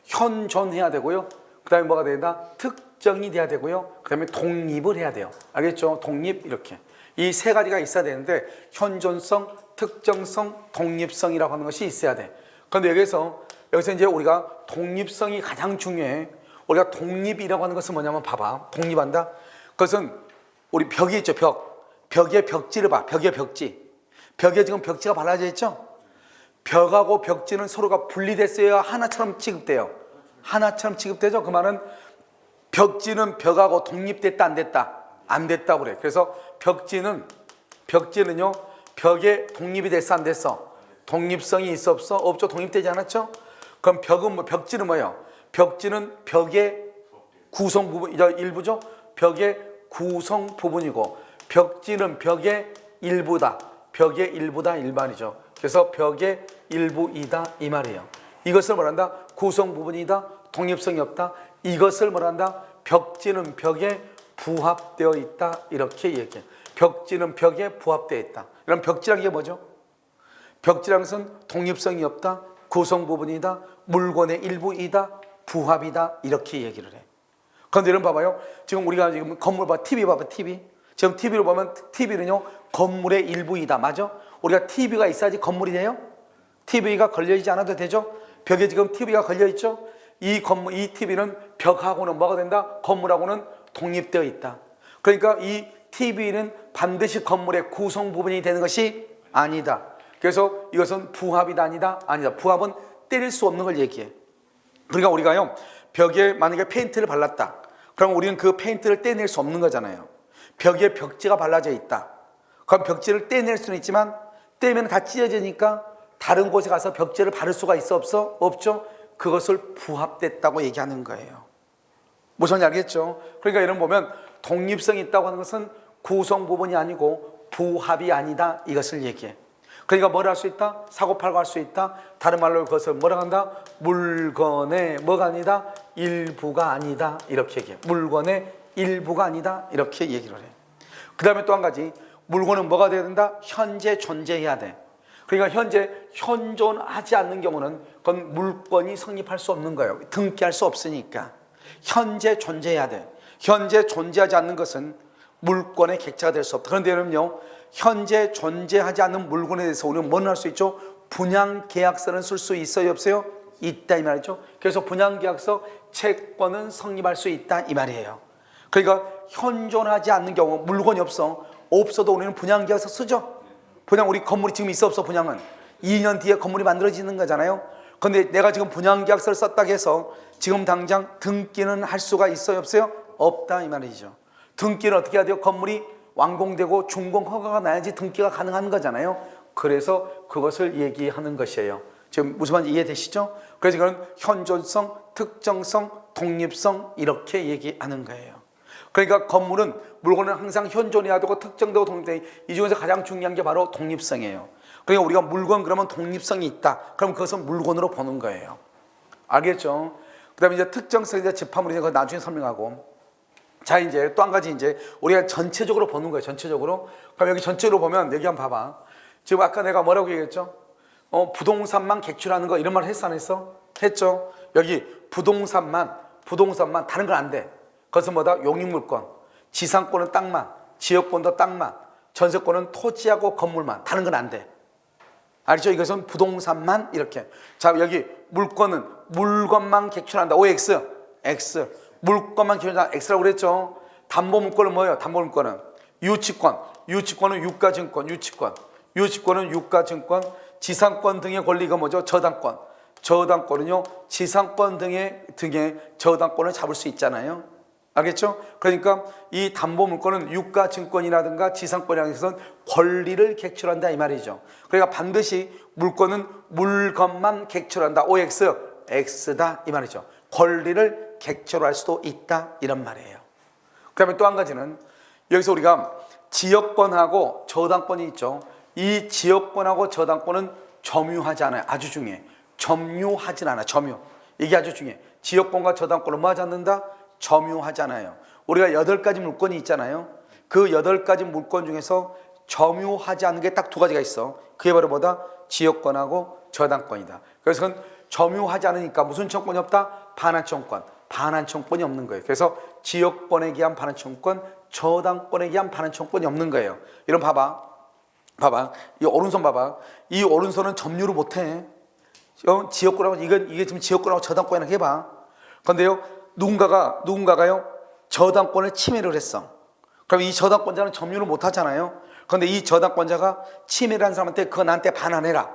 현존해야 되고요. 그 다음에 뭐가 된다? 특정이 돼야 되고요. 그 다음에 독립을 해야 돼요. 알겠죠? 독립 이렇게. 이 세 가지가 있어야 되는데 현존성, 특정성, 독립성이라고 하는 것이 있어야 돼. 그런데 여기서 이제 우리가 독립성이 가장 중요해. 우리가 독립이라고 하는 것은 뭐냐면 봐봐. 독립한다. 그것은 우리 벽이 있죠. 벽의 벽지를 봐. 벽의 벽지. 벽에 지금 벽지가 발라져 있죠. 벽하고 벽지는 서로가 분리됐어야 하나처럼 취급돼요. 하나처럼 취급되죠. 그 말은 벽지는 벽하고 독립됐다 안 됐다? 안 됐다고 그래. 그래서 벽지는요 벽에 독립이 됐어 안 됐어? 독립성이 있어 없어? 없죠. 독립되지 않았죠. 그럼 벽지는 뭐예요? 벽지는 벽의 구성 부분 일부죠. 벽의 구성 부분이고 벽지는 벽의 일부다. 벽의 일부다 일반이죠. 그래서 벽의 일부이다 이 말이에요. 이것을 말한다. 구성 부분이다. 독립성이 없다. 이것을 말한다. 벽지는 벽에 부합되어 있다 이렇게 얘기해. 벽지는 벽에 부합되어 있다. 이런 벽지라는 게 뭐죠? 벽지라는 것은 독립성이 없다, 구성 부분이다, 물건의 일부이다, 부합이다, 이렇게 얘기를 해. 그런데 여러분 봐봐요. 지금 우리가 지금 건물 봐, TV 봐봐, TV. 지금 TV로 보면 TV는요 건물의 일부이다. 맞아? 우리가 TV가 있어야지 건물이 돼요? TV가 걸려있지 않아도 되죠? 벽에 지금 TV가 걸려있죠? 이 TV는 벽하고는 뭐가 된다? 건물하고는 독립되어 있다. 그러니까 이 TV는 반드시 건물의 구성 부분이 되는 것이 아니다. 그래서 이것은 부합이다 아니다? 아니다. 부합은 때릴 수 없는 걸 얘기해. 그러니까 우리가요 벽에 만약에 페인트를 발랐다. 그럼 우리는 그 페인트를 떼낼 수 없는 거잖아요. 벽에 벽지가 발라져 있다. 그럼 벽지를 떼낼 수는 있지만 떼면 다 찢어지니까 다른 곳에 가서 벽지를 바를 수가 있어 없어? 없죠. 그것을 부합됐다고 얘기하는 거예요. 무슨 말인지 알겠죠? 그러니까 이런 보면 독립성이 있다고 하는 것은 구성 부분이 아니고 부합이 아니다, 이것을 얘기해. 그러니까 뭘 할 수 있다? 사고팔고 할 수 있다. 다른 말로 그것을 뭐라 한다? 물건의 뭐가 아니다? 일부가 아니다, 이렇게 얘기해. 물건의 일부가 아니다, 이렇게 얘기를 해. 그 다음에 또 한 가지, 물건은 뭐가 돼야 된다? 현재 존재해야 돼. 그러니까 현재 현존하지 않는 경우는 그건 물건이 성립할 수 없는 거예요. 등기할 수 없으니까 현재 존재해야 돼. 현재 존재하지 않는 것은 물건의 객체가 될 수 없다. 그런데 여러분요, 현재 존재하지 않는 물건에 대해서 우리는 뭐는 할 수 있죠? 분양계약서는 쓸 수 있어요, 없어요? 있다, 이 말이죠. 그래서 분양계약서 채권은 성립할 수 있다, 이 말이에요. 그러니까 현존하지 않는 경우, 물건이 없어도 우리는 분양계약서 쓰죠. 분양, 우리 건물이 지금 있어 없어? 분양은 2년 뒤에 건물이 만들어지는 거잖아요. 그런데 내가 지금 분양계약서를 썼다고 해서 지금 당장 등기는 할 수가 있어요, 없어요? 없다, 이 말이죠. 등기는 어떻게 해야 돼요? 건물이 완공되고 준공 허가가 나야지 등기가 가능한 거잖아요. 그래서 그것을 얘기하는 것이에요. 지금 무슨 말인지 이해되시죠? 그래서 이건 현존성, 특정성, 독립성, 이렇게 얘기하는 거예요. 그러니까 건물은, 물건은 항상 현존해야 되고 특정되고 독립되고, 이 중에서 가장 중요한 게 바로 독립성이에요. 그러니까 우리가 물건 그러면 독립성이 있다. 그럼 그것은 물건으로 보는 거예요. 알겠죠? 그 다음에 이제 특정성에 대한 집합물이 그거 나중에 설명하고. 자, 이제 또 한 가지, 이제 우리가 전체적으로 보는 거예요. 전체적으로. 그럼 여기 전체로 보면 여기 한번 봐봐. 지금 아까 내가 뭐라고 얘기했죠? 부동산만 객출하는 거, 이런 말 했어, 안 했어? 했죠. 여기 부동산만 다른 건 안 돼. 그것은 뭐다? 용익물권. 지상권은 땅만, 지역권도 땅만, 전세권은 토지하고 건물만, 다른 건 안 돼. 알죠? 이것은 부동산만 이렇게. 자, 여기 물권은 물건만 객출한다. OX, X. 물건만 객출한다. X라고 그랬죠. 담보물권은 뭐예요? 담보물권은 유치권은 유가증권, 유치권은 유가증권, 지상권 등의 권리가 뭐죠? 저당권은요, 지상권 등의 저당권을 잡을 수 있잖아요. 알겠죠? 그러니까 이 담보물권은 유가증권이라든가 지상권이라는 것은 권리를 객출한다, 이 말이죠. 그러니까 반드시 물권은 물건만 객출한다. OX, X다, 이 말이죠. 권리를 객출할 수도 있다, 이런 말이에요. 그 다음에 또 한 가지는, 여기서 우리가 지역권하고 저당권이 있죠. 이 지역권하고 저당권은 점유하지 않아요. 아주 중요해. 점유하진 않아. 이게 아주 중요해. 지역권과 저당권을 뭐 하지 않는다? 점유하잖아요. 우리가 8가지 물권이 있잖아요. 그 8가지 물권 중에서 점유하지 않는 게 딱 2가지가 있어. 그게 바로 뭐다? 지역권하고 저당권이다. 그래서 그건 점유하지 않으니까 무슨 청권이 없다? 반환청권이 없는 거예요. 그래서 지역권에 기한 반환청권, 저당권에 기한 반환청권이 없는 거예요. 이런 봐봐. 이 오른손 봐봐. 이 오른손은 점유를 못해. 지역권하고 이게 지금 지역권하고 저당권이라고 해봐. 그런데요, 누군가가요 저당권을 침해를 했어. 그럼 이 저당권자는 점유를 못 하잖아요. 그런데 이 저당권자가 침해를 한 사람한테 그거 나한테 반환해라,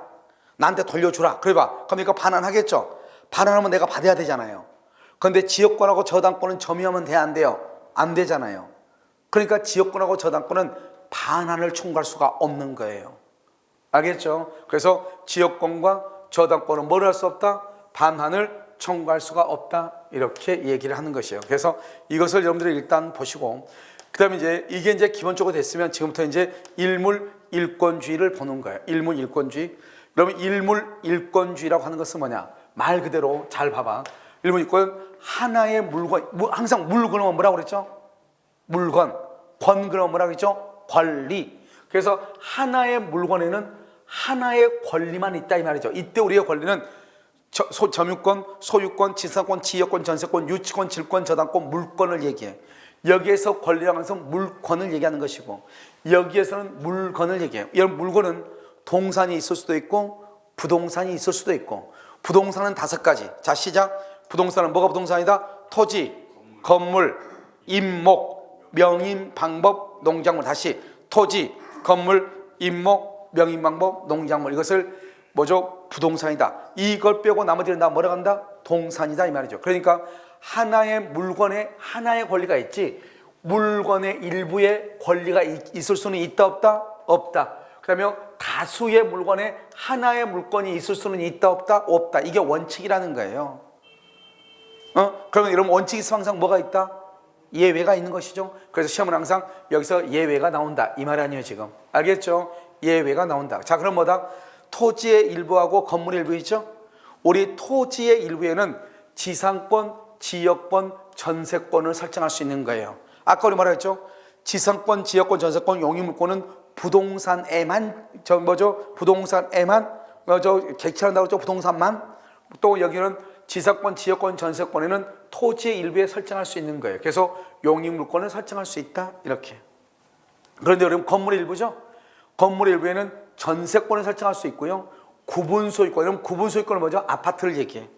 나한테 돌려주라, 그래봐. 그럼 이거 반환하겠죠. 반환하면 내가 받아야 되잖아요. 그런데 지역권하고 저당권은 점유하면 돼, 안 돼요? 안 되잖아요. 그러니까 지역권하고 저당권은 반환을 청구할 수가 없는 거예요. 알겠죠? 그래서 지역권과 저당권은 뭘 할 수 없다? 반환을 청구할 수가 없다, 이렇게 얘기를 하는 것이에요. 그래서 이것을 여러분들이 일단 보시고, 그 다음에 이게 이제 기본적으로 됐으면 지금부터 이제 일물일권주의를 보는 거예요. 일물일권주의. 그러면 일물일권주의라고 하는 것은 뭐냐? 말 그대로 잘 봐봐. 일물일권, 하나의 물건, 항상 물건은 뭐라고 그랬죠? 물건. 권 그러면 뭐라고 그랬죠? 권리. 그래서 하나의 물건에는 하나의 권리만 있다 이 말이죠. 이때 우리의 권리는 점유권, 소유권, 지상권, 지역권, 전세권, 유치권, 질권, 저당권, 물권을 얘기해. 여기에서 권리라는 것은 물권을 얘기하는 것이고, 여기에서는 물건을 얘기해요. 이 물건은 동산이 있을 수도 있고 부동산이 있을 수도 있고, 부동산은 5가지. 자, 시작. 부동산은 뭐가 부동산이다? 토지, 건물, 임목, 명인, 방법, 농작물. 다시 토지, 건물, 임목, 명인, 방법, 농작물. 이것을 뭐죠? 부동산이다. 이걸 빼고 나머지는 다 뭐라고 한다? 동산이다 이 말이죠. 그러니까 하나의 물건에 하나의 권리가 있지, 물건의 일부의 권리가 있을 수는 있다 없다? 없다. 그 다음에 다수의 물건에 하나의 물건이 있을 수는 있다 없다? 없다. 이게 원칙이라는 거예요. 그러면 여러분, 원칙이 있으면 항상 뭐가 있다? 예외가 있는 것이죠. 그래서 시험은 항상 여기서 예외가 나온다 이 말 아니에요 지금. 알겠죠? 예외가 나온다. 자, 그럼 뭐다? 토지의 일부하고 건물의 일부 있죠? 우리 토지의 일부에는 지상권, 지역권, 전세권을 설정할 수 있는 거예요. 아까 우리 말했죠? 지상권, 지역권, 전세권, 용익물권은 부동산에만 부동산에만 객체한다고 그랬죠? 부동산만. 또 여기는 지상권, 지역권, 전세권에는 토지의 일부에 설정할 수 있는 거예요. 그래서 용익물권을 설정할 수 있다 이렇게. 그런데 여러분, 건물의 일부죠? 건물의 일부에는 전세권을 설정할 수 있고요. 구분소유권, 여러분 구분소유권은 뭐죠? 아파트를 얘기해.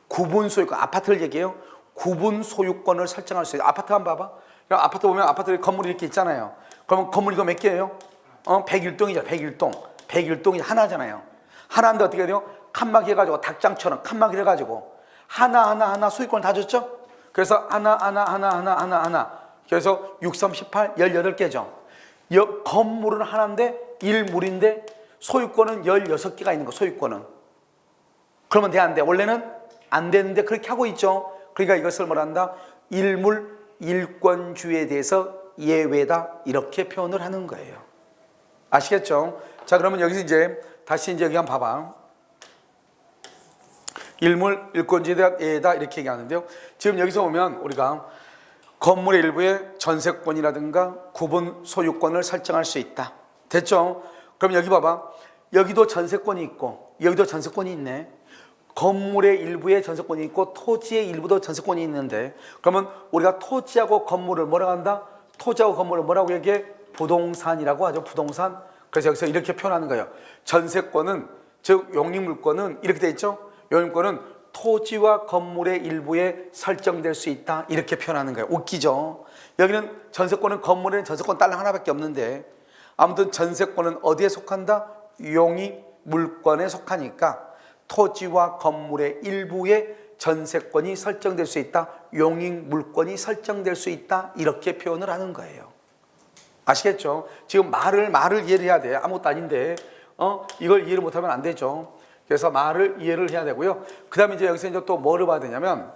구분소유권, 아파트를 얘기해요. 구분소유권을 설정할 수 있어요. 아파트 한번 봐봐. 아파트 보면 아파트 건물이 이렇게 있잖아요. 그러면 건물 이거 몇 개예요? 101동이죠. 101동. 101동이 하나잖아요. 하나인데 어떻게 돼요? 칸막이 해가지고 닭장처럼 칸막이 해가지고 하나 소유권을 다 줬죠? 그래서 하나. 그래서 6, 3, 18, 18개죠. 건물은 하나인데 1물인데 소유권은 16개가 있는 거, 소유권은. 그러면 돼, 안 돼? 원래는 안 되는데 그렇게 하고 있죠. 그러니까 이것을 뭐라 한다? 일물, 일권주에 대해서 예외다 이렇게 표현을 하는 거예요. 아시겠죠? 자, 그러면 여기서 이제 다시 이제 여기 한번 봐봐. 일물, 일권주에 대한 예외다 이렇게 얘기하는데요. 지금 여기서 보면 우리가 건물의 일부에 전세권이라든가 구분 소유권을 설정할 수 있다. 됐죠? 그럼 여기 봐봐. 여기도 전세권이 있고 여기도 전세권이 있네. 건물의 일부에 전세권이 있고 토지의 일부도 전세권이 있는데, 그러면 우리가 토지하고 건물을 뭐라고 한다? 토지하고 건물을 뭐라고 얘기해? 부동산이라고 하죠. 부동산. 그래서 여기서 이렇게 표현하는 거예요. 전세권은, 즉 용익물권은 이렇게 돼 있죠. 용익물권은 토지와 건물의 일부에 설정될 수 있다 이렇게 표현하는 거예요. 웃기죠? 여기는 전세권은 건물에는 전세권 딸랑 하나밖에 없는데, 아무튼 전세권은 어디에 속한다? 용익물권에 속하니까 토지와 건물의 일부에 전세권이 설정될 수 있다, 용익물권이 설정될 수 있다 이렇게 표현을 하는 거예요. 아시겠죠? 지금 말을 이해를 해야 돼. 아무것도 아닌데 이걸 이해를 못하면 안 되죠. 그래서 말을 이해를 해야 되고요. 그 다음에 이제 여기서 이제 또 뭐를 봐야 되냐면,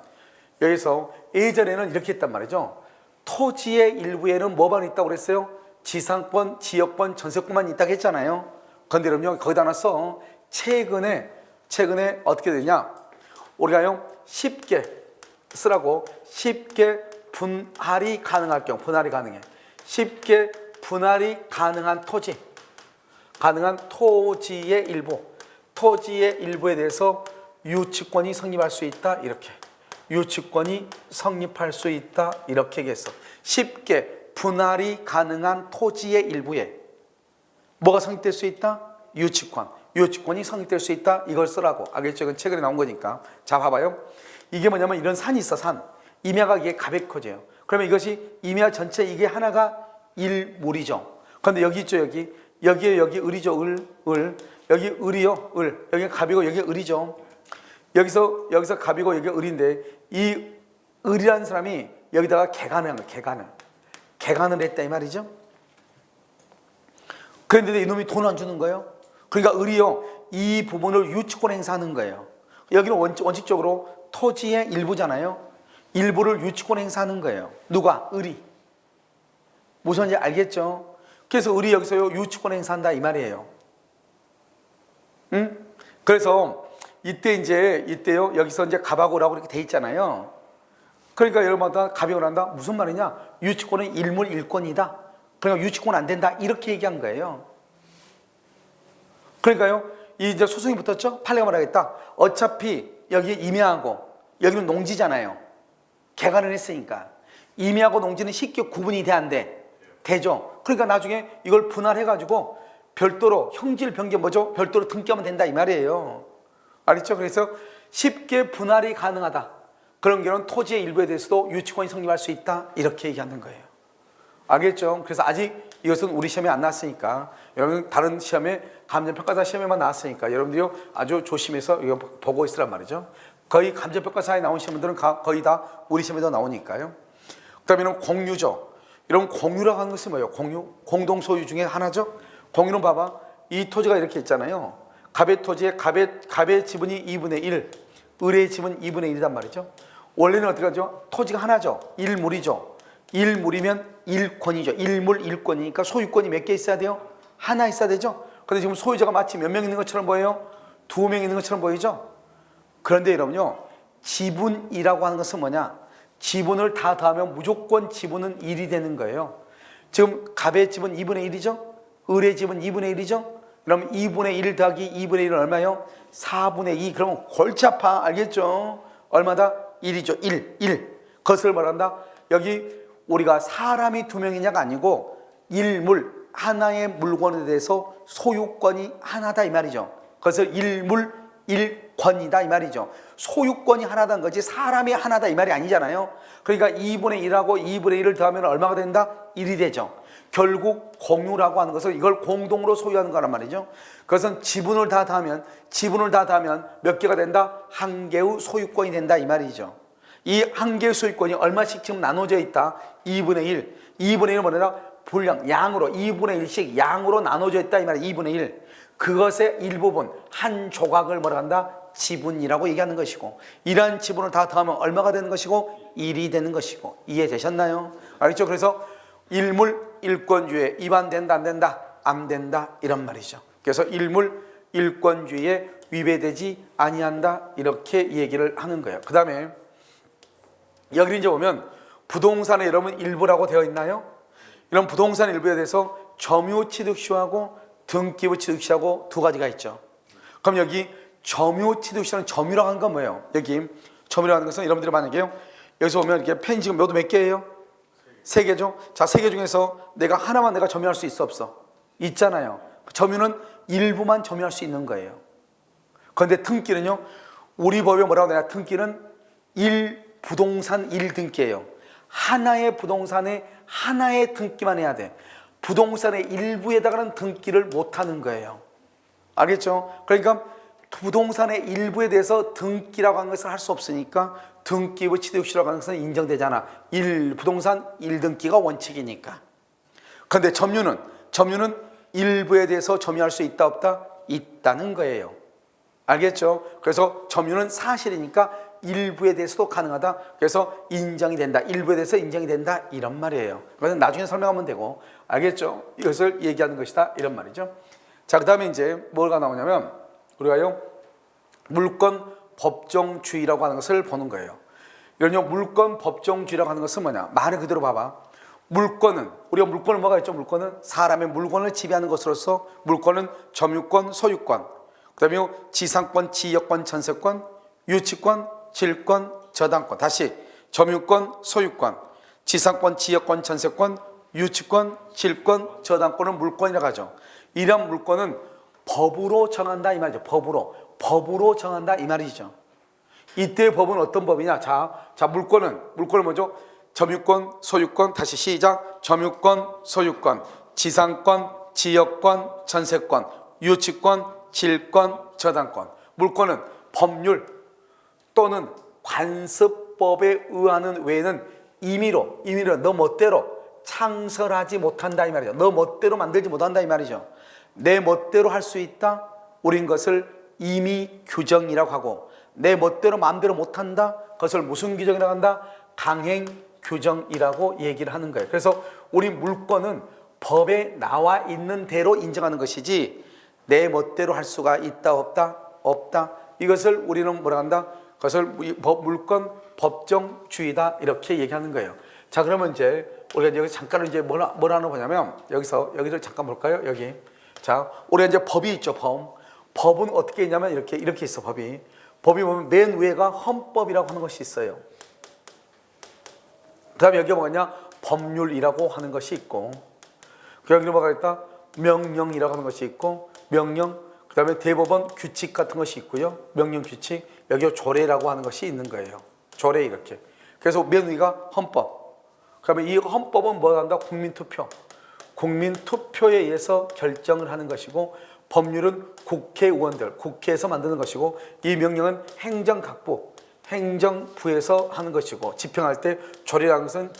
여기서 예전에는 이렇게 했단 말이죠. 토지의 일부에는 뭐만 있다고 그랬어요? 지상권, 지역권, 전세권만 있다고 했잖아요. 그런데 여러분요, 거기다 놨어. 최근에 어떻게 되냐? 우리가요, 쉽게 쓰라고, 쉽게 분할이 가능할 경우, 분할이 가능해. 쉽게 분할이 가능한 토지, 가능한 토지의 일부, 토지의 일부에 대해서 유치권이 성립할 수 있다 이렇게. 유치권이 성립할 수 있다 이렇게 얘기했어. 쉽게 분할이 가능한 토지의 일부에 뭐가 성립될 수 있다? 유치권이 성립될 수 있다 이걸 쓰라고. 알겠죠? 이건 최근에 나온 거니까. 자, 봐봐요. 이게 뭐냐면 이런 산이 있어. 산. 임야가 이게 가백커져요. 그러면 이것이 임야 전체 이게 하나가 일물이죠. 그런데 여기 있죠. 여기 을이죠. 을. 여기 을이요. 을. 여기 갑이고 여기 을이죠. 여기서 갑이고 여기 을인데, 이 을이라는 사람이 여기다가 개간을 한 거예요. 개간을 했다 이 말이죠. 그런데 이놈이 돈을 안 주는 거예요. 그러니까 을이요, 이 부분을 유치권 행사하는 거예요. 여기는 원칙적으로 토지의 일부잖아요. 일부를 유치권 행사하는 거예요. 누가? 을이. 무슨 말인지 알겠죠? 그래서 을이 여기서 유치권 행사한다 이 말이에요. 응? 그래서 이때요, 여기서 이제 갑하고 을하고 이렇게 돼 있잖아요. 그러니까 여러분마다 갑이 을한다 무슨 말이냐? 유치권은 일물 일권이다. 그러니까 유치권 안 된다 이렇게 얘기한 거예요. 그러니까요, 이 이제 소송이 붙었죠. 판례가 말하겠다. 어차피 여기 임야하고 여기는 농지잖아요. 개간을 했으니까 임야하고 농지는 쉽게 구분이 돼 안 돼? 되죠. 그러니까 나중에 이걸 분할해가지고 별도로 형질 변경 뭐죠? 별도로 등기하면 된다 이 말이에요. 알겠죠? 그래서 쉽게 분할이 가능하다. 그런 경우는 토지의 일부에 대해서도 유치권이 성립할 수 있다 이렇게 얘기하는 거예요. 알겠죠? 그래서 아직 이것은 우리 시험에 안 나왔으니까 여러분 다른 시험에 감정평가사 시험에만 나왔으니까 여러분들이 아주 조심해서 이거 보고 있으란 말이죠. 거의 감정평가사에 나온 시험들은 거의 다 우리 시험에도 나오니까요. 그다음에는 공유죠. 이런 공유라고 하는 것이 뭐예요? 공유, 공동소유 중에 하나죠. 공유는 봐봐, 이 토지가 이렇게 있잖아요. 갑의 토지에 갑의 지분이 2분의 1, 을의 지분 2분의 1이란 말이죠. 원래는 어떻게 하죠? 토지가 하나죠. 일물이죠. 일물이면 일권이죠. 일물 일권이니까 소유권이 몇 개 있어야 돼요? 하나 있어야 되죠. 그런데 지금 소유자가 마치 몇 명 있는 것처럼 보여요? 2명 있는 것처럼 보이죠. 그런데 여러분요, 지분이라고 하는 것은 뭐냐? 지분을 다 더하면 무조건 지분은 1이 되는 거예요. 지금 갑의 지분 2분의 1이죠. 을의 지분 2분의 1이죠. 그럼 2분의 1 더하기 2분의 1은 얼마요? 4분의 2. 그러면 골치 아파. 알겠죠? 얼마다? 1이죠. 1. 그것을 말한다. 여기 우리가 사람이 2명이냐가 아니고 일물, 하나의 물건에 대해서 소유권이 하나다 이 말이죠. 그것을 일물, 일권이다 이 말이죠. 소유권이 하나다는 거지 사람이 하나다 이 말이 아니잖아요. 그러니까 2분의 1하고 2분의 1을 더하면 얼마가 된다? 1이 되죠. 결국 공유라고 하는 것은 이걸 공동으로 소유하는 거란 말이죠. 그것은 지분을 다 더하면 몇 개가 된다? 한 개의 소유권이 된다 이 말이죠. 이 한 개의 소유권이 얼마씩 지금 나눠져 있다? 2분의 1. 2분의 1은 뭐냐? 분량, 양으로 2분의 1씩 양으로 나눠져 있다 이 말이에요. 2분의 1. 그것의 일부분, 한 조각을 뭐라 한다? 지분이라고 얘기하는 것이고, 이러한 지분을 다 더하면 얼마가 되는 것이고? 1이 되는 것이고. 이해되셨나요? 알겠죠? 그래서 일물, 일권주의에 위반된다 안 된다? 안 된다 이런 말이죠. 그래서 일물, 일권주의에 위배되지 아니한다 이렇게 얘기를 하는 거예요. 그 다음에 여기 이제 보면 부동산의 여러분 일부라고 되어 있나요? 이런 부동산 일부에 대해서 점유취득시하고 등기부취득시하고 두 가지가 있죠. 그럼 여기 점유취득시하는 점유라고 하는 건 뭐예요? 여기 점유라고 하는 것은 여러분들이 만약에요, 여기서 보면 이렇게 펜 지금 몇 개예요? 3개죠. 자, 3개 중에서 내가 하나만 내가 점유할 수 있어 없어? 있잖아요. 점유는 일부만 점유할 수 있는 거예요. 그런데 등기는요, 우리 법에 뭐라고 하냐? 등기는 부동산 1등기예요. 하나의 부동산에 하나의 등기만 해야 돼. 부동산의 일부에다가는 등기를 못하는 거예요. 알겠죠? 그러니까 부동산의 일부에 대해서 등기라고 하는 것을 할 수 없으니까 등기부 취득시라고 하는 것은 인정되잖아. 부동산 1등기가 원칙이니까. 그런데 점유는 일부에 대해서 점유할 수 있다 없다? 있다는 거예요. 알겠죠? 그래서 점유는 사실이니까 일부에 대해서도 가능하다. 그래서 인정이 된다. 일부에 대해서 인정이 된다. 이런 말이에요. 그것은 나중에 설명하면 되고. 알겠죠? 이것을 얘기하는 것이다. 이런 말이죠. 자, 그 다음에 이제 뭐가 나오냐면 우리가요, 물권 법정주의라고 하는 것을 보는 거예요. 이런요, 물권 법정주의라고 하는 것은 뭐냐? 말을 그대로 봐봐. 물권은, 우리가 물권은 뭐가 있죠? 물권은 사람의 물건을 지배하는 것으로서 물권은 점유권, 소유권, 그 다음에 지상권, 지역권, 전세권, 유치권, 질권, 저당권. 다시 점유권, 소유권, 지상권, 지역권, 전세권, 유치권, 질권, 저당권은 물권이라고 하죠. 이런 물권은 법으로 정한다 이 말이죠. 법으로 정한다 이 말이죠. 이때 법은 어떤 법이냐? 자, 물권은 뭐죠? 점유권, 소유권, 다시 시작. 점유권, 소유권, 지상권, 지역권, 전세권, 유치권, 질권, 저당권. 물권은 법률 또는 관습법에 의하는 외에는 임의로 너 멋대로 창설하지 못한다 이 말이죠. 너 멋대로 만들지 못한다 이 말이죠. 내 멋대로 할 수 있다. 우린 것을 임의 규정이라고 하고, 내 멋대로 마음대로 못한다. 그것을 무슨 규정이라고 한다? 강행 규정이라고 얘기를 하는 거예요. 그래서 우리 물권은 법에 나와 있는 대로 인정하는 것이지 내 멋대로 할 수가 있다 없다. 이것을 우리는 뭐라 한다? 그것을 물권 법정주의다 이렇게 얘기하는 거예요. 자, 그러면 이제 우리가 여기 잠깐 이제 뭐라는 거냐면 여기를 잠깐 볼까요? 여기. 자, 우리가 이제 법이 있죠, 법. 법은 어떻게 있냐면 이렇게 있어, 법이. 법이 보면 맨 위에가 헌법이라고 하는 것이 있어요. 그 다음에 여기 뭐냐? 법률이라고 하는 것이 있고, 그 여기 뭐가 있다? 명령이라고 하는 것이 있고, 명령, 그 다음에 대법원 규칙 같은 것이 있고요. 명령 규칙, 여기 조례라고 하는 것이 있는 거예요. 조례 이렇게. 그래서 맨 위가 헌법. 그 다음에 이 헌법은 뭐 한다? 국민투표. 국민투표에 의해서 결정을 하는 것이고, 법률은 국회의원들, 국회에서 만드는 것이고, 이 명령은 행정각부, 행정부에서 하는 것이고, 집행할 때 조례라는 것은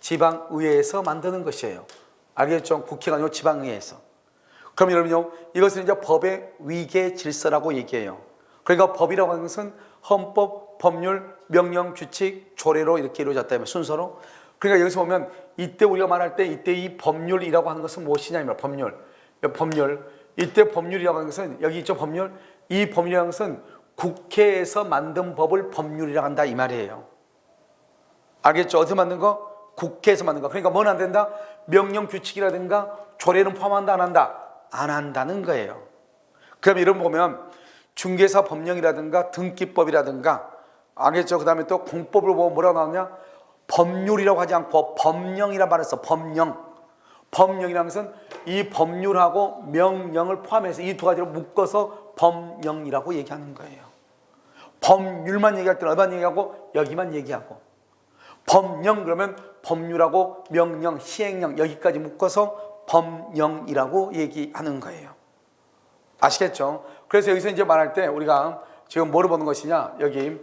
지방의회에서 만드는 것이에요. 알겠죠? 국회가 아니고 지방의회에서. 그럼 여러분요, 이것은 이제 법의 위계 질서라고 얘기해요. 그러니까 법이라고 하는 것은 헌법, 법률, 명령, 규칙, 조례로 이렇게 이루어졌다면 순서로. 그러니까 여기서 보면 이때 우리가 말할 때 이때 이 법률이라고 하는 것은 무엇이냐면 법률. 이때 법률이라고 하는 것은 여기 있죠, 법률. 이 법률이라는 것은 국회에서 만든 법을 법률이라고 한다 이 말이에요. 알겠죠? 어디서 만든 거? 국회에서 만든 거. 그러니까 뭐는 안 된다? 명령 규칙이라든가 조례는 포함한다 안 한다? 안 한다는 거예요. 그럼 이런 거 보면 중개사 법령이라든가 등기법이라든가, 알겠죠? 그 다음에 또 공법을 보면 뭐라고 나오냐? 법률이라고 하지 않고 법령이라 말했어. 법령이라는 것은 이 법률하고 명령을 포함해서 이 두 가지를 묶어서 법령이라고 얘기하는 거예요. 법률만 얘기할 때는 얼마나 얘기하고 여기만 얘기하고, 법령 그러면 법률하고 명령, 시행령 여기까지 묶어서 법령이라고 얘기하는 거예요. 아시겠죠? 그래서 여기서 이제 말할 때 우리가 지금 뭐를 보는 것이냐, 여기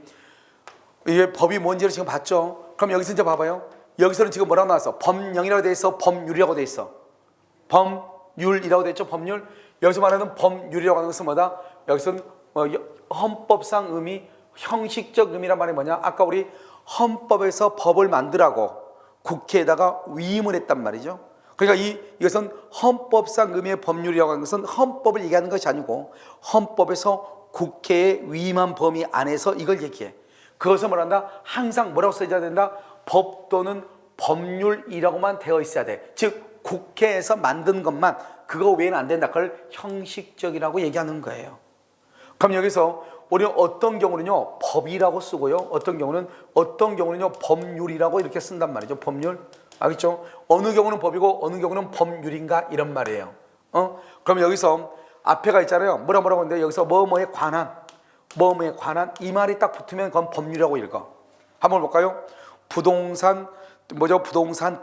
이게 법이 뭔지를 지금 봤죠? 그럼 여기서 이제 봐봐요. 여기서는 지금 뭐라고 나왔어? 법령이라고 돼 있어? 법률이라고 돼 있어? 법률이라고 돼 있죠? 법률. 여기서 말하는 법률이라고 하는 것은 뭐다? 여기서는 헌법상 의미, 형식적 의미란 말이 뭐냐? 아까 우리 헌법에서 법을 만들라고 국회에다가 위임을 했단 말이죠. 그러니까 이것은 헌법상 의미의 법률이라고 하는 것은 헌법을 얘기하는 것이 아니고 헌법에서 국회에 위임한 범위 안에서 이걸 얘기해. 그것을 뭐란다? 항상 뭐라고 써야 된다? 법 또는 법률이라고만 되어 있어야 돼. 즉 국회에서 만든 것만, 그거 외에는 안 된다. 그걸 형식적이라고 얘기하는 거예요. 그럼 여기서 우리는 어떤 경우는요 법이라고 쓰고요, 어떤 경우는요 법률이라고 이렇게 쓴단 말이죠. 법률. 알겠죠? 어느 경우는 법이고 어느 경우는 법률인가 이런 말이에요. 그럼 여기서 앞에가 있잖아요. 뭐라고 하는데 여기서 뭐뭐에 관한 이 말이 딱 붙으면 그건 법률이라고 읽어. 한번 볼까요? 부동산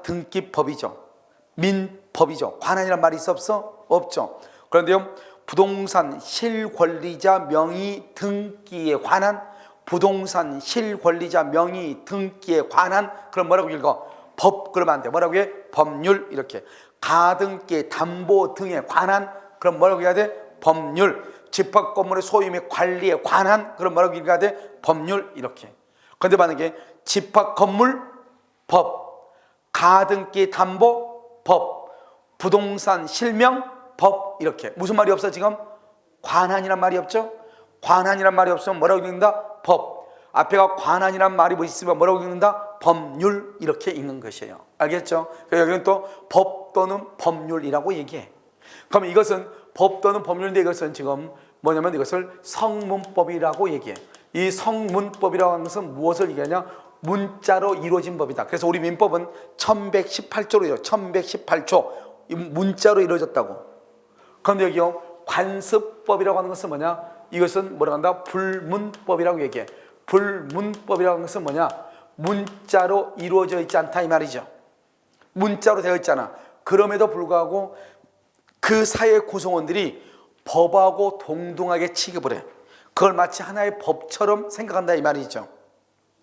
등기법이죠. 민법이죠. 관한이란 말이 있어 없어? 없죠. 그런데요, 부동산 실권리자 명의 등기에 관한, 부동산 실권리자 명의 등기에 관한, 그럼 뭐라고 읽어? 법. 그러면 안 돼. 뭐라고 해? 법률. 이렇게. 가등기 담보 등에 관한, 그럼 뭐라고 해야 돼? 법률. 집합건물의 소유 및 관리에 관한, 그럼 뭐라고 읽어야 돼? 법률. 이렇게. 그런데 만약에 집합건물 법, 가등기 담보 법, 부동산 실명 법, 이렇게. 무슨 말이 없어 지금? 관한이란 말이 없죠? 관한이란 말이 없으면 뭐라고 읽는다? 법. 앞에가 관한이란 말이 뭐 있으면 뭐라고 읽는다? 법률. 이렇게 읽는 것이에요. 알겠죠? 여기는 또 법 또는 법률이라고 얘기해. 그럼 이것은 법 또는 법률인데 이것은 지금 뭐냐면 이것을 성문법이라고 얘기해. 이 성문법이라고 하는 것은 무엇을 얘기하냐? 문자로 이루어진 법이다. 그래서 우리 민법은 1118조로요. 1118조 문자로 이루어졌다고. 그런데 여기요, 관습법이라고 하는 것은 뭐냐? 이것은 뭐라고 한다? 불문법이라고 얘기해. 불문법이라고 하는 것은 뭐냐? 문자로 이루어져 있지 않다 이 말이죠. 문자로 되어 있잖아. 그럼에도 불구하고 그 사회 구성원들이 법하고 동등하게 취급을 해. 그걸 마치 하나의 법처럼 생각한다 이 말이죠.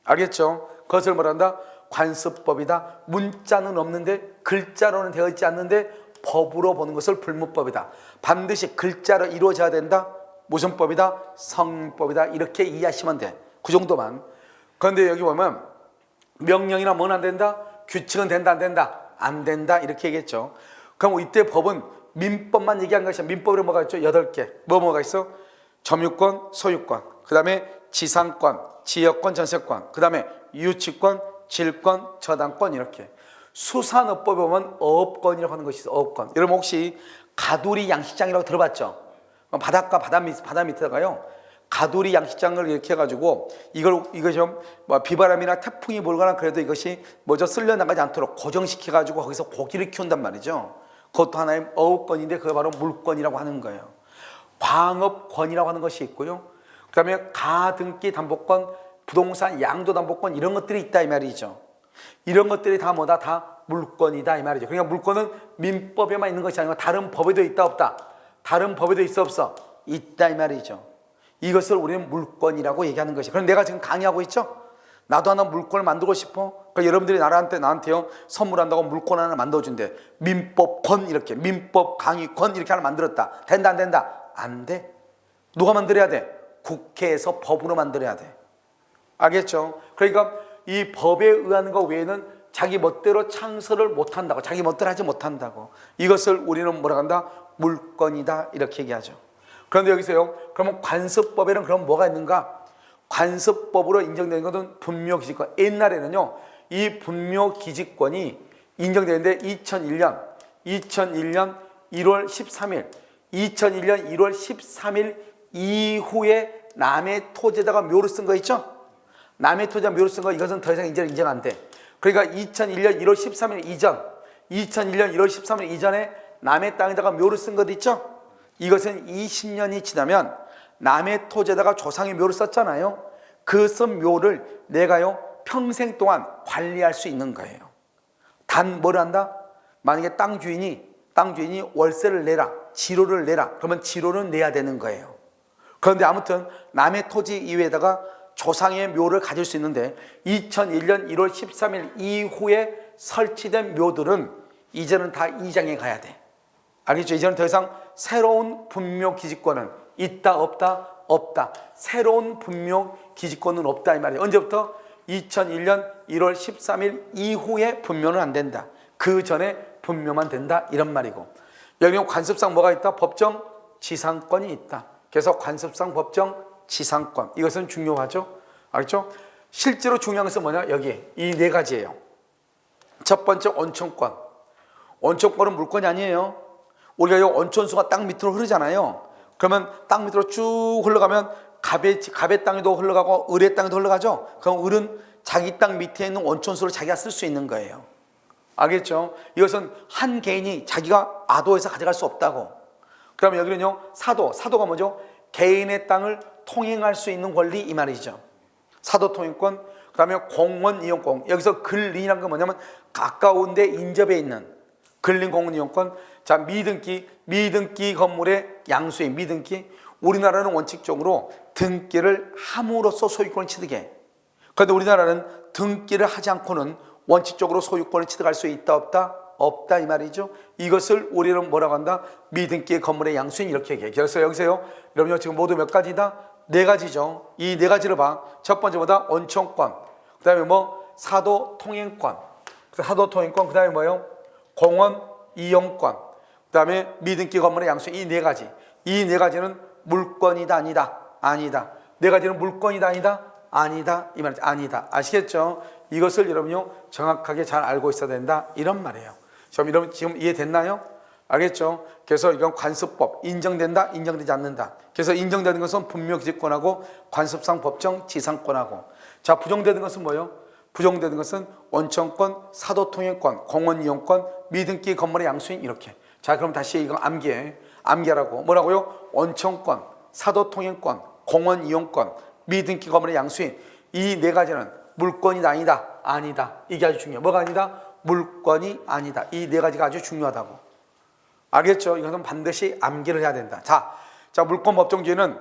알겠죠? 그것을 뭐란다? 관습법이다. 문자는 없는데, 글자로는 되어 있지 않는데 법으로 보는 것을 불문법이다. 반드시 글자로 이루어져야 된다. 무슨 법이다? 성법이다. 이렇게 이해하시면 돼. 그 정도만. 그런데 여기 보면 명령이나 뭐는 안 된다? 규칙은 된다 안 된다? 안 된다 이렇게 얘기했죠. 그럼 이때 법은 민법만 얘기한 것이야. 민법으로 뭐가 있죠? 8개. 뭐가 있어? 점유권, 소유권, 그 다음에 지상권, 지역권, 전세권, 그 다음에 유치권, 질권, 저당권 이렇게. 수산업법에 보면 어업권이라고 하는 것이 있어요. 어업권. 여러분 혹시 가두리 양식장이라고 들어봤죠? 바닷가 바다 밑에다가요. 가두리 양식장을 이렇게 해가지고 이걸 좀 비바람이나 태풍이 불거나 그래도 이것이 먼저 쓸려 나가지 않도록 고정시켜가지고 거기서 고기를 키운단 말이죠. 그것도 하나의 어업권인데 그게 바로 물권이라고 하는 거예요. 광업권이라고 하는 것이 있고요. 그다음에 가등기 담보권, 부동산 양도 담보권 이런 것들이 있다 이 말이죠. 이런 것들이 다 뭐다? 다 물권이다 이 말이죠. 그러니까 물권은 민법에만 있는 것이 아니고 다른 법에도 있다 없다? 다른 법에도 있어 없어? 있다 이 말이죠. 이것을 우리는 물권이라고 얘기하는 것이. 그럼 내가 지금 강의하고 있죠? 나도 하나 물권을 만들고 싶어. 그러니까 여러분들이 나한테요 선물한다고 물권 하나 만들어준대. 민법권 이렇게, 민법 강의권 이렇게 하나 만들었다. 된다 안 된다? 안 돼. 누가 만들어야 돼? 국회에서 법으로 만들어야 돼. 알겠죠? 그러니까 이 법에 의한 것 외에는 자기 멋대로 창설을 못한다고, 자기 멋대로 하지 못한다고. 이것을 우리는 뭐라 한다? 물권이다 이렇게 얘기하죠. 그런데 여기서요, 그러면 관습법에는 그럼 뭐가 있는가? 관습법으로 인정되는 것은 분묘기지권. 옛날에는요, 이 분묘기지권이 인정되는데 2001년 1월 13일 2001년 1월 13일 이후에 남의 토지에다가 묘를 쓴 거 있죠? 남의 토지에 묘를 쓴 거 이것은 더 이상 인정 안 돼. 그러니까 2001년 1월 13일 이전 2001년 1월 13일 이전에 남의 땅에다가 묘를 쓴 것 있죠? 이것은 20년이 지나면 남의 토지에다가 조상의 묘를 썼잖아요. 그 쓴 묘를 내가요 평생 동안 관리할 수 있는 거예요. 단 뭘 한다? 만약에 땅 주인이 월세를 내라, 지로를 내라, 그러면 지로는 내야 되는 거예요. 그런데 아무튼 남의 토지 이외에다가 조상의 묘를 가질 수 있는데 2001년 1월 13일 이후에 설치된 묘들은 이제는 다 이장에 가야 돼. 알겠죠? 이제는 더 이상 새로운 분묘기지권은 있다 없다? 없다. 새로운 분묘기지권은 없다 이 말이에요. 언제부터? 2001년 1월 13일 이후에 분묘는 안 된다. 그 전에 분묘만 된다 이런 말이고, 여기는 관습상 뭐가 있다? 법정 지상권이 있다. 그래서 관습상 법정 지상권, 이것은 중요하죠. 알겠죠? 실제로 중요한 것은 뭐냐? 여기 이 네 가지예요. 첫 번째 원천권. 원천권은 물권이 아니에요. 우리가 이 온천수가 땅 밑으로 흐르잖아요. 그러면 땅 밑으로 쭉 흘러가면 갑의 땅에도 흘러가고 을의 땅에도 흘러가죠. 그럼 을은 자기 땅 밑에 있는 온천수를 자기가 쓸 수 있는 거예요. 알겠죠? 이것은 한 개인이 자기가 아도해서 가져갈 수 없다고. 그러면 여기는요, 사도가 뭐죠? 개인의 땅을 통행할 수 있는 권리 이 말이죠. 사도 통행권. 그 다음에 공원 이용권. 여기서 근린이라는 건 뭐냐면 가까운 데 인접해 있는 근린 공원 이용권. 자, 미등기 건물의 양수인 미등기. 우리나라는 원칙적으로 등기를 함으로써 소유권을 취득해. 그런데 우리나라는 등기를 하지 않고는 원칙적으로 소유권을 취득할 수 있다 없다? 없다 이 말이죠. 이것을 우리는 뭐라고 한다? 미등기 건물의 양수인 이렇게 얘기해. 그래서 여기서요, 여러분 지금 모두 몇 가지다? 네 가지죠. 이 네 가지를 봐. 첫 번째보다 원천권. 그 다음에 뭐 사도 통행권. 그 다음에 뭐요? 공원 이용권. 그 다음에 미등기 건물의 양수인 이 네 가지. 이 네 가지는 물권이다 아니다? 아니다. 네 가지는 물권이다 아니다? 아니다. 이 말이죠. 아니다. 아시겠죠? 이것을 여러분요 정확하게 잘 알고 있어야 된다 이런 말이에요. 여러분 지금 이해됐나요? 알겠죠? 그래서 이건 관습법 인정된다, 인정되지 않는다. 그래서 인정되는 것은 분묘기지권하고 관습상 법정 지상권하고, 자 부정되는 것은 뭐예요? 부정되는 것은 원천권, 사도통행권, 공원이용권, 미등기 건물의 양수인 이렇게. 자 그럼 다시 이거 암기하라고. 뭐라고요? 원천권, 사도통행권, 공원이용권, 미등기 건물의 양수인 이 네 가지는 물권이 아니다, 아니다. 이게 아주 중요해요. 뭐가 아니다? 물권이 아니다. 이 네 가지가 아주 중요하다고. 알겠죠? 이것은 반드시 암기를 해야 된다. 자, 물권 법정주의는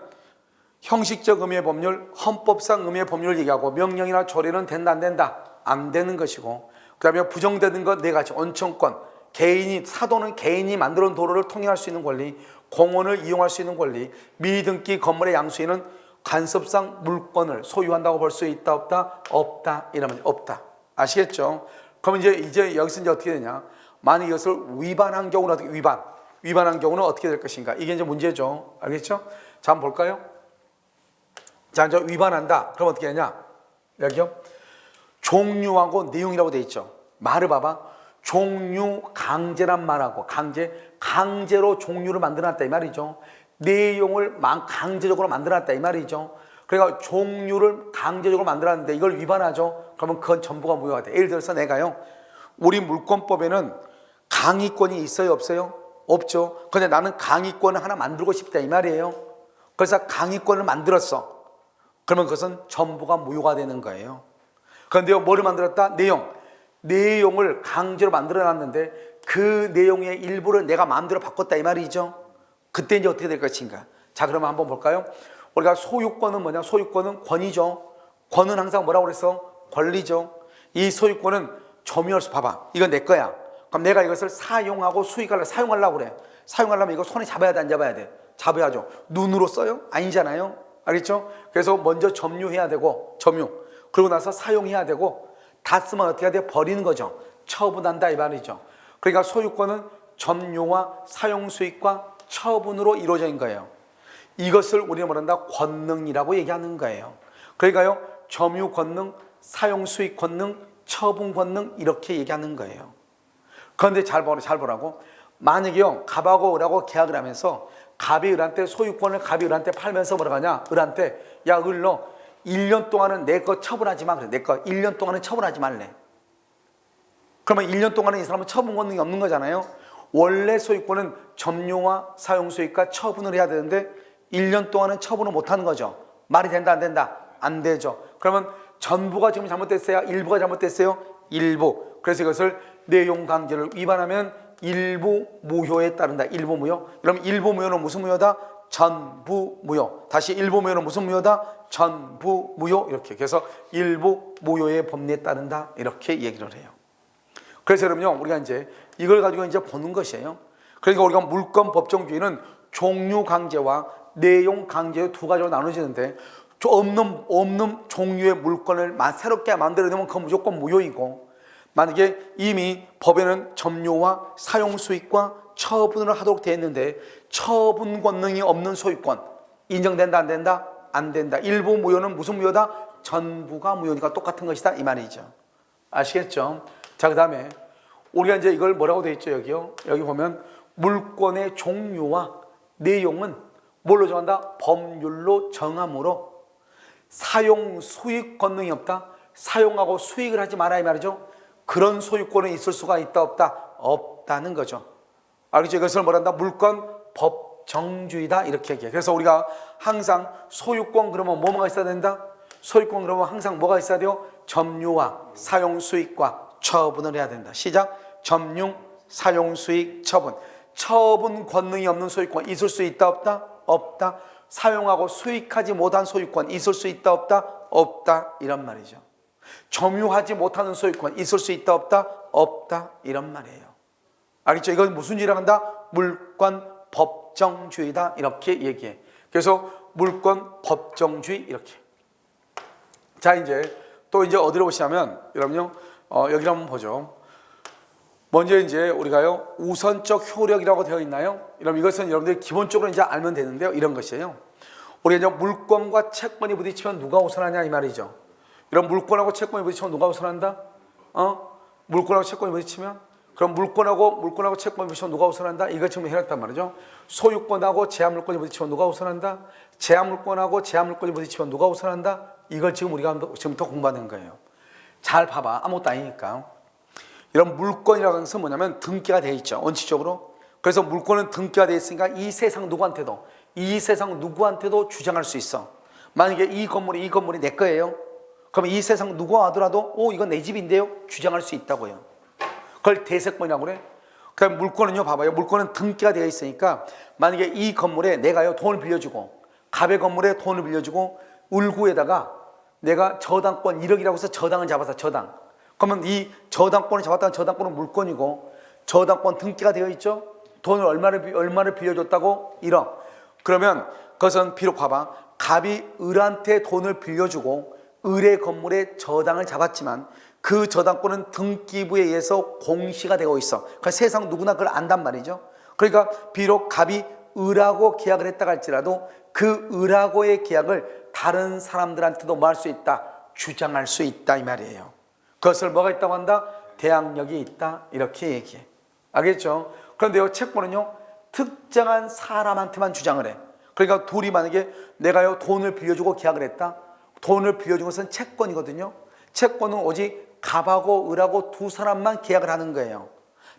형식적 의미의 법률, 헌법상 의미의 법률을 얘기하고, 명령이나 조례는 된다, 안 된다? 안 되는 것이고, 그 다음에 부정되는 것 네 가지. 원천권, 사도는 개인이 만들어 놓은 도로를 통행할 수 있는 권리, 공원을 이용할 수 있는 권리, 미등기 건물의 양수인은 간섭상 물권을 소유한다고 볼 수 있다 없다? 없다. 이러면 없다. 아시겠죠? 그럼 이제 여기서 어떻게 되냐? 만약 이것을 위반한 경우는 어떻게 위반한 경우는 어떻게 될 것인가? 이게 이제 문제죠. 알겠죠? 자, 한번 볼까요? 자, 이제 위반한다. 그럼 어떻게 하냐? 여기요. 종류하고 내용이라고 돼 있죠. 말을 봐봐. 종류 강제란 말하고 강제로 종류를 만들어놨다 이 말이죠. 내용을 강제적으로 만들어놨다 이 말이죠. 그러니까 종류를 강제적으로 만들어놨는데 이걸 위반하죠. 그러면 그건 전부가 무효가 돼. 예를 들어서 내가요, 우리 물권법에는 강의권이 있어요, 없어요? 없죠. 근데 나는 강의권을 하나 만들고 싶다 이 말이에요. 그래서 강의권을 만들었어. 그러면 그것은 전부가 무효가 되는 거예요. 그런데요, 뭐를 만들었다? 내용을 강제로 만들어놨는데 그 내용의 일부를 내가 마음대로 바꿨다 이 말이죠. 그때 이제 어떻게 될 것인가? 자, 그러면 한번 볼까요? 우리가 소유권은 뭐냐? 소유권은 권이죠. 권은 항상 뭐라고 그랬어? 권리죠. 이 소유권은 점유할 수, 봐봐, 이건 내 거야. 그럼 내가 이것을 사용하고 사용하려고 그래. 사용하려면 이거 손에 잡아야 돼, 안 잡아야 돼? 잡아야죠. 눈으로 써요? 아니잖아요. 알겠죠? 그래서 먼저 점유해야 되고, 그러고 나서 사용해야 되고, 다 쓰면 어떻게 해야 돼? 버리는 거죠. 처분한다 이 말이죠. 그러니까 소유권은 점유와 사용 수익과 처분으로 이루어져 있는 거예요. 이것을 우리는 뭐란다? 권능이라고 얘기하는 거예요. 그러니까요, 점유 권능, 사용 수익 권능, 처분 권능 이렇게 얘기하는 거예요. 그런데 잘 보라고. 만약에요, 갑하고 을하고 계약을 하면서 갑이 을한테 소유권을 갑이 을한테 팔면서 뭐라고 하냐? 을한테, 야, 을너 1년 동안은 내 거 처분하지 마. 그래, 내 거 1년 동안은 처분하지 말래. 그러면 1년 동안은 이 사람은 처분 권능이 없는 거잖아요. 원래 소유권은 점유와 사용 수익과 처분을 해야 되는데 1년 동안은 처분을 못 하는 거죠. 말이 된다, 안 된다? 안 되죠. 그러면 전부가 지금 잘못됐어요? 일부가 잘못됐어요? 일부. 그래서 이것을 내용 강제를 위반하면 일부 무효에 따른다. 일부 무효. 그럼 일부 무효는 무슨 무효다? 전부 무효. 다시 일부 무효는 무슨 무효다? 전부 무효. 이렇게. 그래서 일부 무효의 법리에 따른다. 이렇게 얘기를 해요. 그래서 여러분요, 우리가 이제 이걸 가지고 이제 보는 것이에요. 그러니까 우리가 물권 법정주의는 종류 강제와 내용 강제의 두 가지로 나눠지는데, 없는 종류의 물권을 새롭게 만들어내면 그건 무조건 무효이고, 만약에 이미 법에는 점유와 사용 수익과 처분을 하도록 되어 있는데 처분 권능이 없는 소유권 인정된다, 안 된다? 안 된다. 일부 무효는 무슨 무효다? 전부가 무효니까 똑같은 것이다 이 말이죠. 아시겠죠? 자, 그 다음에 우리가 이제 이걸 뭐라고 되어 있죠? 여기요, 여기 보면 물권의 종류와 내용은 뭘로 정한다? 법률로 정함으로 사용 수익 권능이 없다. 사용하고 수익을 하지 마라 이 말이죠. 그런 소유권은 있을 수가 있다, 없다? 없다는 거죠. 알겠죠? 이것을 뭐란다? 물권 법정주의다 이렇게 얘기해. 그래서 우리가 항상 소유권 그러면 뭐가 있어야 된다? 소유권 그러면 항상 뭐가 있어야 돼요? 점유와 사용 수익과 처분을 해야 된다. 시작. 점유, 사용 수익, 처분. 처분 권능이 없는 소유권 있을 수 있다, 없다? 없다. 사용하고 수익하지 못한 소유권 있을 수 있다, 없다? 없다. 이런 말이죠. 점유하지 못하는 소유권 있을 수 있다, 없다? 없다. 이런 말이에요. 알겠죠? 이건 무슨 주의라고 한다? 물권 법정주의다 이렇게 얘기해. 그래서 물권 법정주의 이렇게. 자, 이제 또 이제 어디로 보시냐면 여러분요, 여기를 한번 보죠. 먼저 이제 우리가요, 우선적 효력이라고 되어 있나요? 여러분, 이것은 여러분들이 기본적으로 이제 알면 되는데요, 이런 것이에요. 우리가 이제 물권과 채권이 부딪히면 누가 우선하냐 이 말이죠. 이런 물권하고 채권이 부딪히면 누가 우선한다? 물권하고 채권이 부딪히면? 그럼 물권하고 채권이 부딪히면 누가 우선한다? 이걸 지금 해놨단 말이죠. 소유권하고 제한물권이 부딪히면 누가 우선한다? 제한물권하고 제한물권이 부딪히면 누가 우선한다? 이걸 지금 우리가 지금부터 공부하는 거예요. 잘 봐봐. 아무것도 아니니까. 이런 물권이라는 것은 뭐냐면 등기가 되어 있죠. 원칙적으로. 그래서 물권은 등기가 되어 있으니까 이 세상 누구한테도 주장할 수 있어. 만약에 이 건물이 내 거예요. 그럼 이 세상 누가 와더라도 이건 내 집인데요? 주장할 수 있다고요. 그걸 대세권이라고 그래. 그럼 물권은요, 봐봐요. 물권은 등기가 되어 있으니까 만약에 이 건물에 내가요 돈을 빌려주고, 갑의 건물에 돈을 빌려주고 을구에다가 내가 저당권 1억이라고 해서 저당을 잡아서 저당. 그러면 이 저당권을 잡았다는 저당권은 물권이고, 저당권 등기가 되어 있죠. 돈을 얼마를 빌려줬다고? 1억. 그러면 그것은 비록 봐봐, 갑이 을한테 돈을 빌려주고 을의 건물에 저당을 잡았지만 그 저당권은 등기부에 의해서 공시가 되고 있어. 그러니까 세상 누구나 그걸 안단 말이죠. 그러니까 비록 갑이 을하고 계약을 했다 할지라도 그 을하고의 계약을 다른 사람들한테도 뭐 할 수 있다? 주장할 수 있다 이 말이에요. 그것을 뭐가 있다고 한다? 대항력이 있다 이렇게 얘기해. 알겠죠? 그런데요, 채권은요 특정한 사람한테만 주장을 해. 그러니까 둘이 만약에 내가요 돈을 빌려주고 계약을 했다. 돈을 빌려준 것은 채권이거든요. 채권은 오직 갑하고 을하고 두 사람만 계약을 하는 거예요.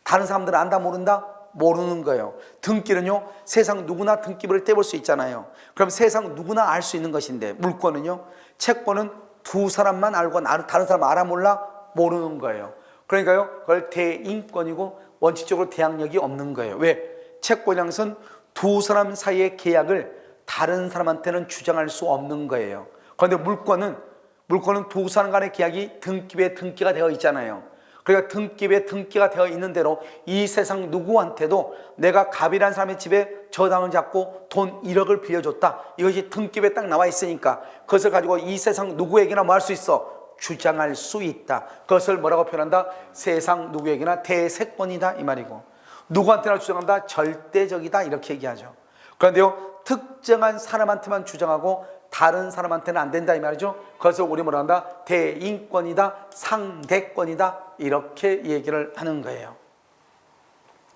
다른 사람들은 안다 모른다? 모르는 거예요. 등기는요 세상 누구나 등기부를 떼볼 수 있잖아요. 그럼 세상 누구나 알 수 있는 것인데, 물권은요, 채권은 두 사람만 알고 다른 사람 알아 몰라? 모르는 거예요. 그러니까요 그걸 대인권이고 원칙적으로 대항력이 없는 거예요. 왜? 채권이란 것은 두 사람 사이의 계약을 다른 사람한테는 주장할 수 없는 거예요. 그런데 물권은 두 사람 간의 계약이 등기부에 등기가 되어 있잖아요. 그러니까 등기부에 등기가 되어 있는 대로 이 세상 누구한테도 내가 갑이라는 사람의 집에 저당을 잡고 돈 1억을 빌려줬다, 이것이 등기부에 딱 나와 있으니까 그것을 가지고 이 세상 누구에게나 뭐 할 수 있어? 주장할 수 있다. 그것을 뭐라고 표현한다? 세상 누구에게나 대세권이다 이 말이고, 누구한테나 주장한다? 절대적이다 이렇게 얘기하죠. 그런데요 특정한 사람한테만 주장하고 다른 사람한테는 안 된다 이 말이죠. 그것을 우리 뭐라 한다? 대인권이다, 상대권이다 이렇게 얘기를 하는 거예요.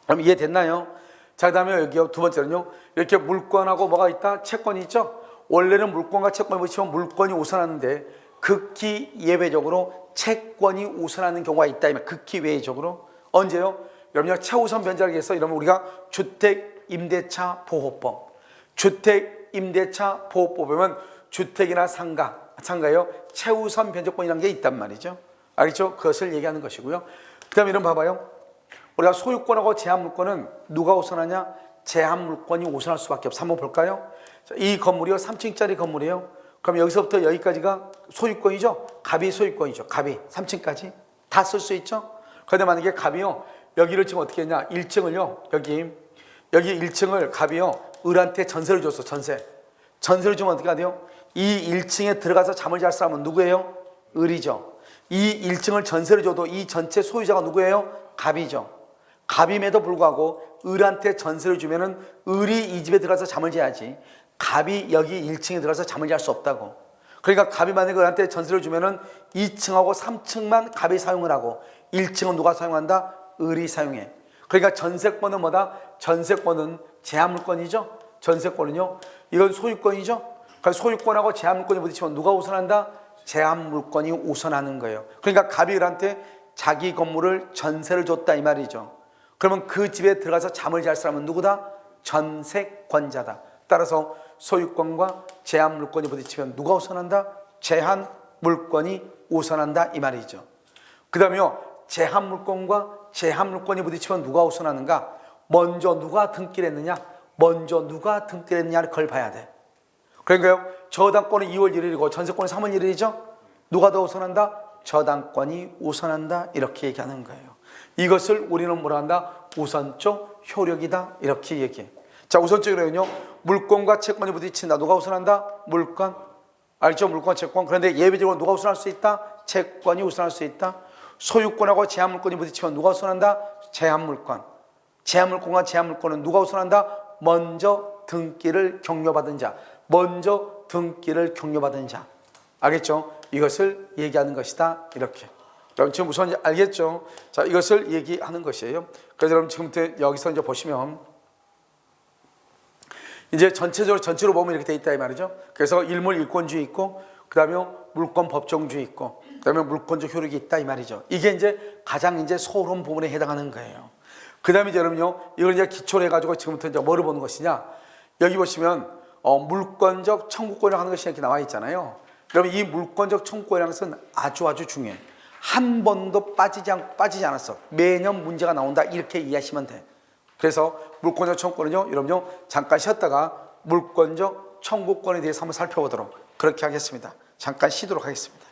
그럼 이해됐나요? 자, 그 다음에 여기요 두 번째는요, 이렇게 물권하고 뭐가 있다? 채권이 있죠. 원래는 물권과 채권을 붙이면 물권이 우선하는데 극히 예외적으로 채권이 우선하는 경우가 있다. 극히 예외적으로. 언제요? 여러분요 최우선 변제하기 위해서 이러면 우리가 주택임대차 보호법, 주택임대차 보호법에 보면 주택이나 상가요 최우선 변제권이라는 게 있단 말이죠. 알겠죠? 그것을 얘기하는 것이고요. 그 다음에 이런 봐봐요. 우리가 소유권하고 제한물권은 누가 우선하냐? 제한물권이 우선할 수밖에 없어. 한번 볼까요? 자, 이 건물이요 3층짜리 건물이에요. 그럼 여기서부터 여기까지가 소유권이죠. 갑이 소유권이죠. 갑이 3층까지 다 쓸 수 있죠. 그런데 만약에 갑이요 여기를 지금 어떻게 했냐? 1층을요 여기 1층을 갑이요 을한테 전세를 줬어. 전세를 주면 어떻게 돼요? 이 1층에 들어가서 잠을 잘 사람은 누구예요? 을이죠. 이 1층을 전세를 줘도 이 전체 소유자가 누구예요? 갑이죠. 갑임에도 불구하고 을한테 전세를 주면은 을이 이 집에 들어가서 잠을 자야지, 갑이 여기 1층에 들어가서 잠을 잘 수 없다고. 그러니까 갑이 만약에 을한테 전세를 주면은 2층하고 3층만 갑이 사용을 하고 1층은 누가 사용한다? 을이 사용해. 그러니까 전세권은 뭐다? 전세권은 제한물권이죠. 전세권은요 이건 소유권이죠. 그러니까 소유권하고 제한물권이 부딪히면 누가 우선한다? 제한물권이 우선하는 거예요. 그러니까 갑이 을한테 자기 건물을 전세를 줬다 이 말이죠. 그러면 그 집에 들어가서 잠을 잘 사람은 누구다? 전세권자다. 따라서 소유권과 제한물권이 부딪히면 누가 우선한다? 제한물권이 우선한다 이 말이죠. 그 다음에요 제한물권과 제한물권이 부딪히면 누가 우선하는가? 먼저 누가 등기를 했느냐? 먼저 누가 등기를 했느냐를 그걸 봐야 돼. 그러니까요 저당권은 2월 1일이고 전세권은 3월 1일이죠. 누가 더 우선한다? 저당권이 우선한다 이렇게 얘기하는 거예요. 이것을 우리는 뭐라 한다? 우선적 효력이다 이렇게 얘기해. 자, 우선적 효력은요 물권과 채권이 부딪힌다. 누가 우선한다? 물권. 알죠? 물권, 채권. 그런데 예외적으로 누가 우선할 수 있다? 채권이 우선할 수 있다. 소유권하고 제한물권이 부딪히면 누가 우선한다? 제한물권. 제한물권과 제한물권은 누가 우선한다? 먼저 등기를 격려받은 자. 먼저 등기를 격려받은 자. 알겠죠? 이것을 얘기하는 것이다 이렇게. 여러분 지금 우선 알겠죠? 자, 이것을 얘기하는 것이에요. 그래서 여러분 지금부터 여기서 이제 보시면 이제 전체로 보면 이렇게 돼 있다 이 말이죠. 그래서 일물 일권주의 있고, 그 다음에 물권 법정주의 있고, 그 다음에 물권적 효력이 있다 이 말이죠. 이게 이제 가장 이제 소론 부분에 해당하는 거예요. 그 다음에 이제 여러분요 이걸 이제 기초로 해가지고 지금부터 이제 뭐를 보는 것이냐? 여기 보시면 물권적 청구권이라고 하는 것이 이렇게 나와 있잖아요. 여러분 이 물권적 청구권이라는 것은 아주 중요해. 한 번도 빠지지 않았어. 매년 문제가 나온다 이렇게 이해하시면 돼. 그래서 물권적 청구권은요 여러분요 잠깐 쉬었다가 물권적 청구권에 대해서 한번 살펴보도록 그렇게 하겠습니다. 잠깐 쉬도록 하겠습니다.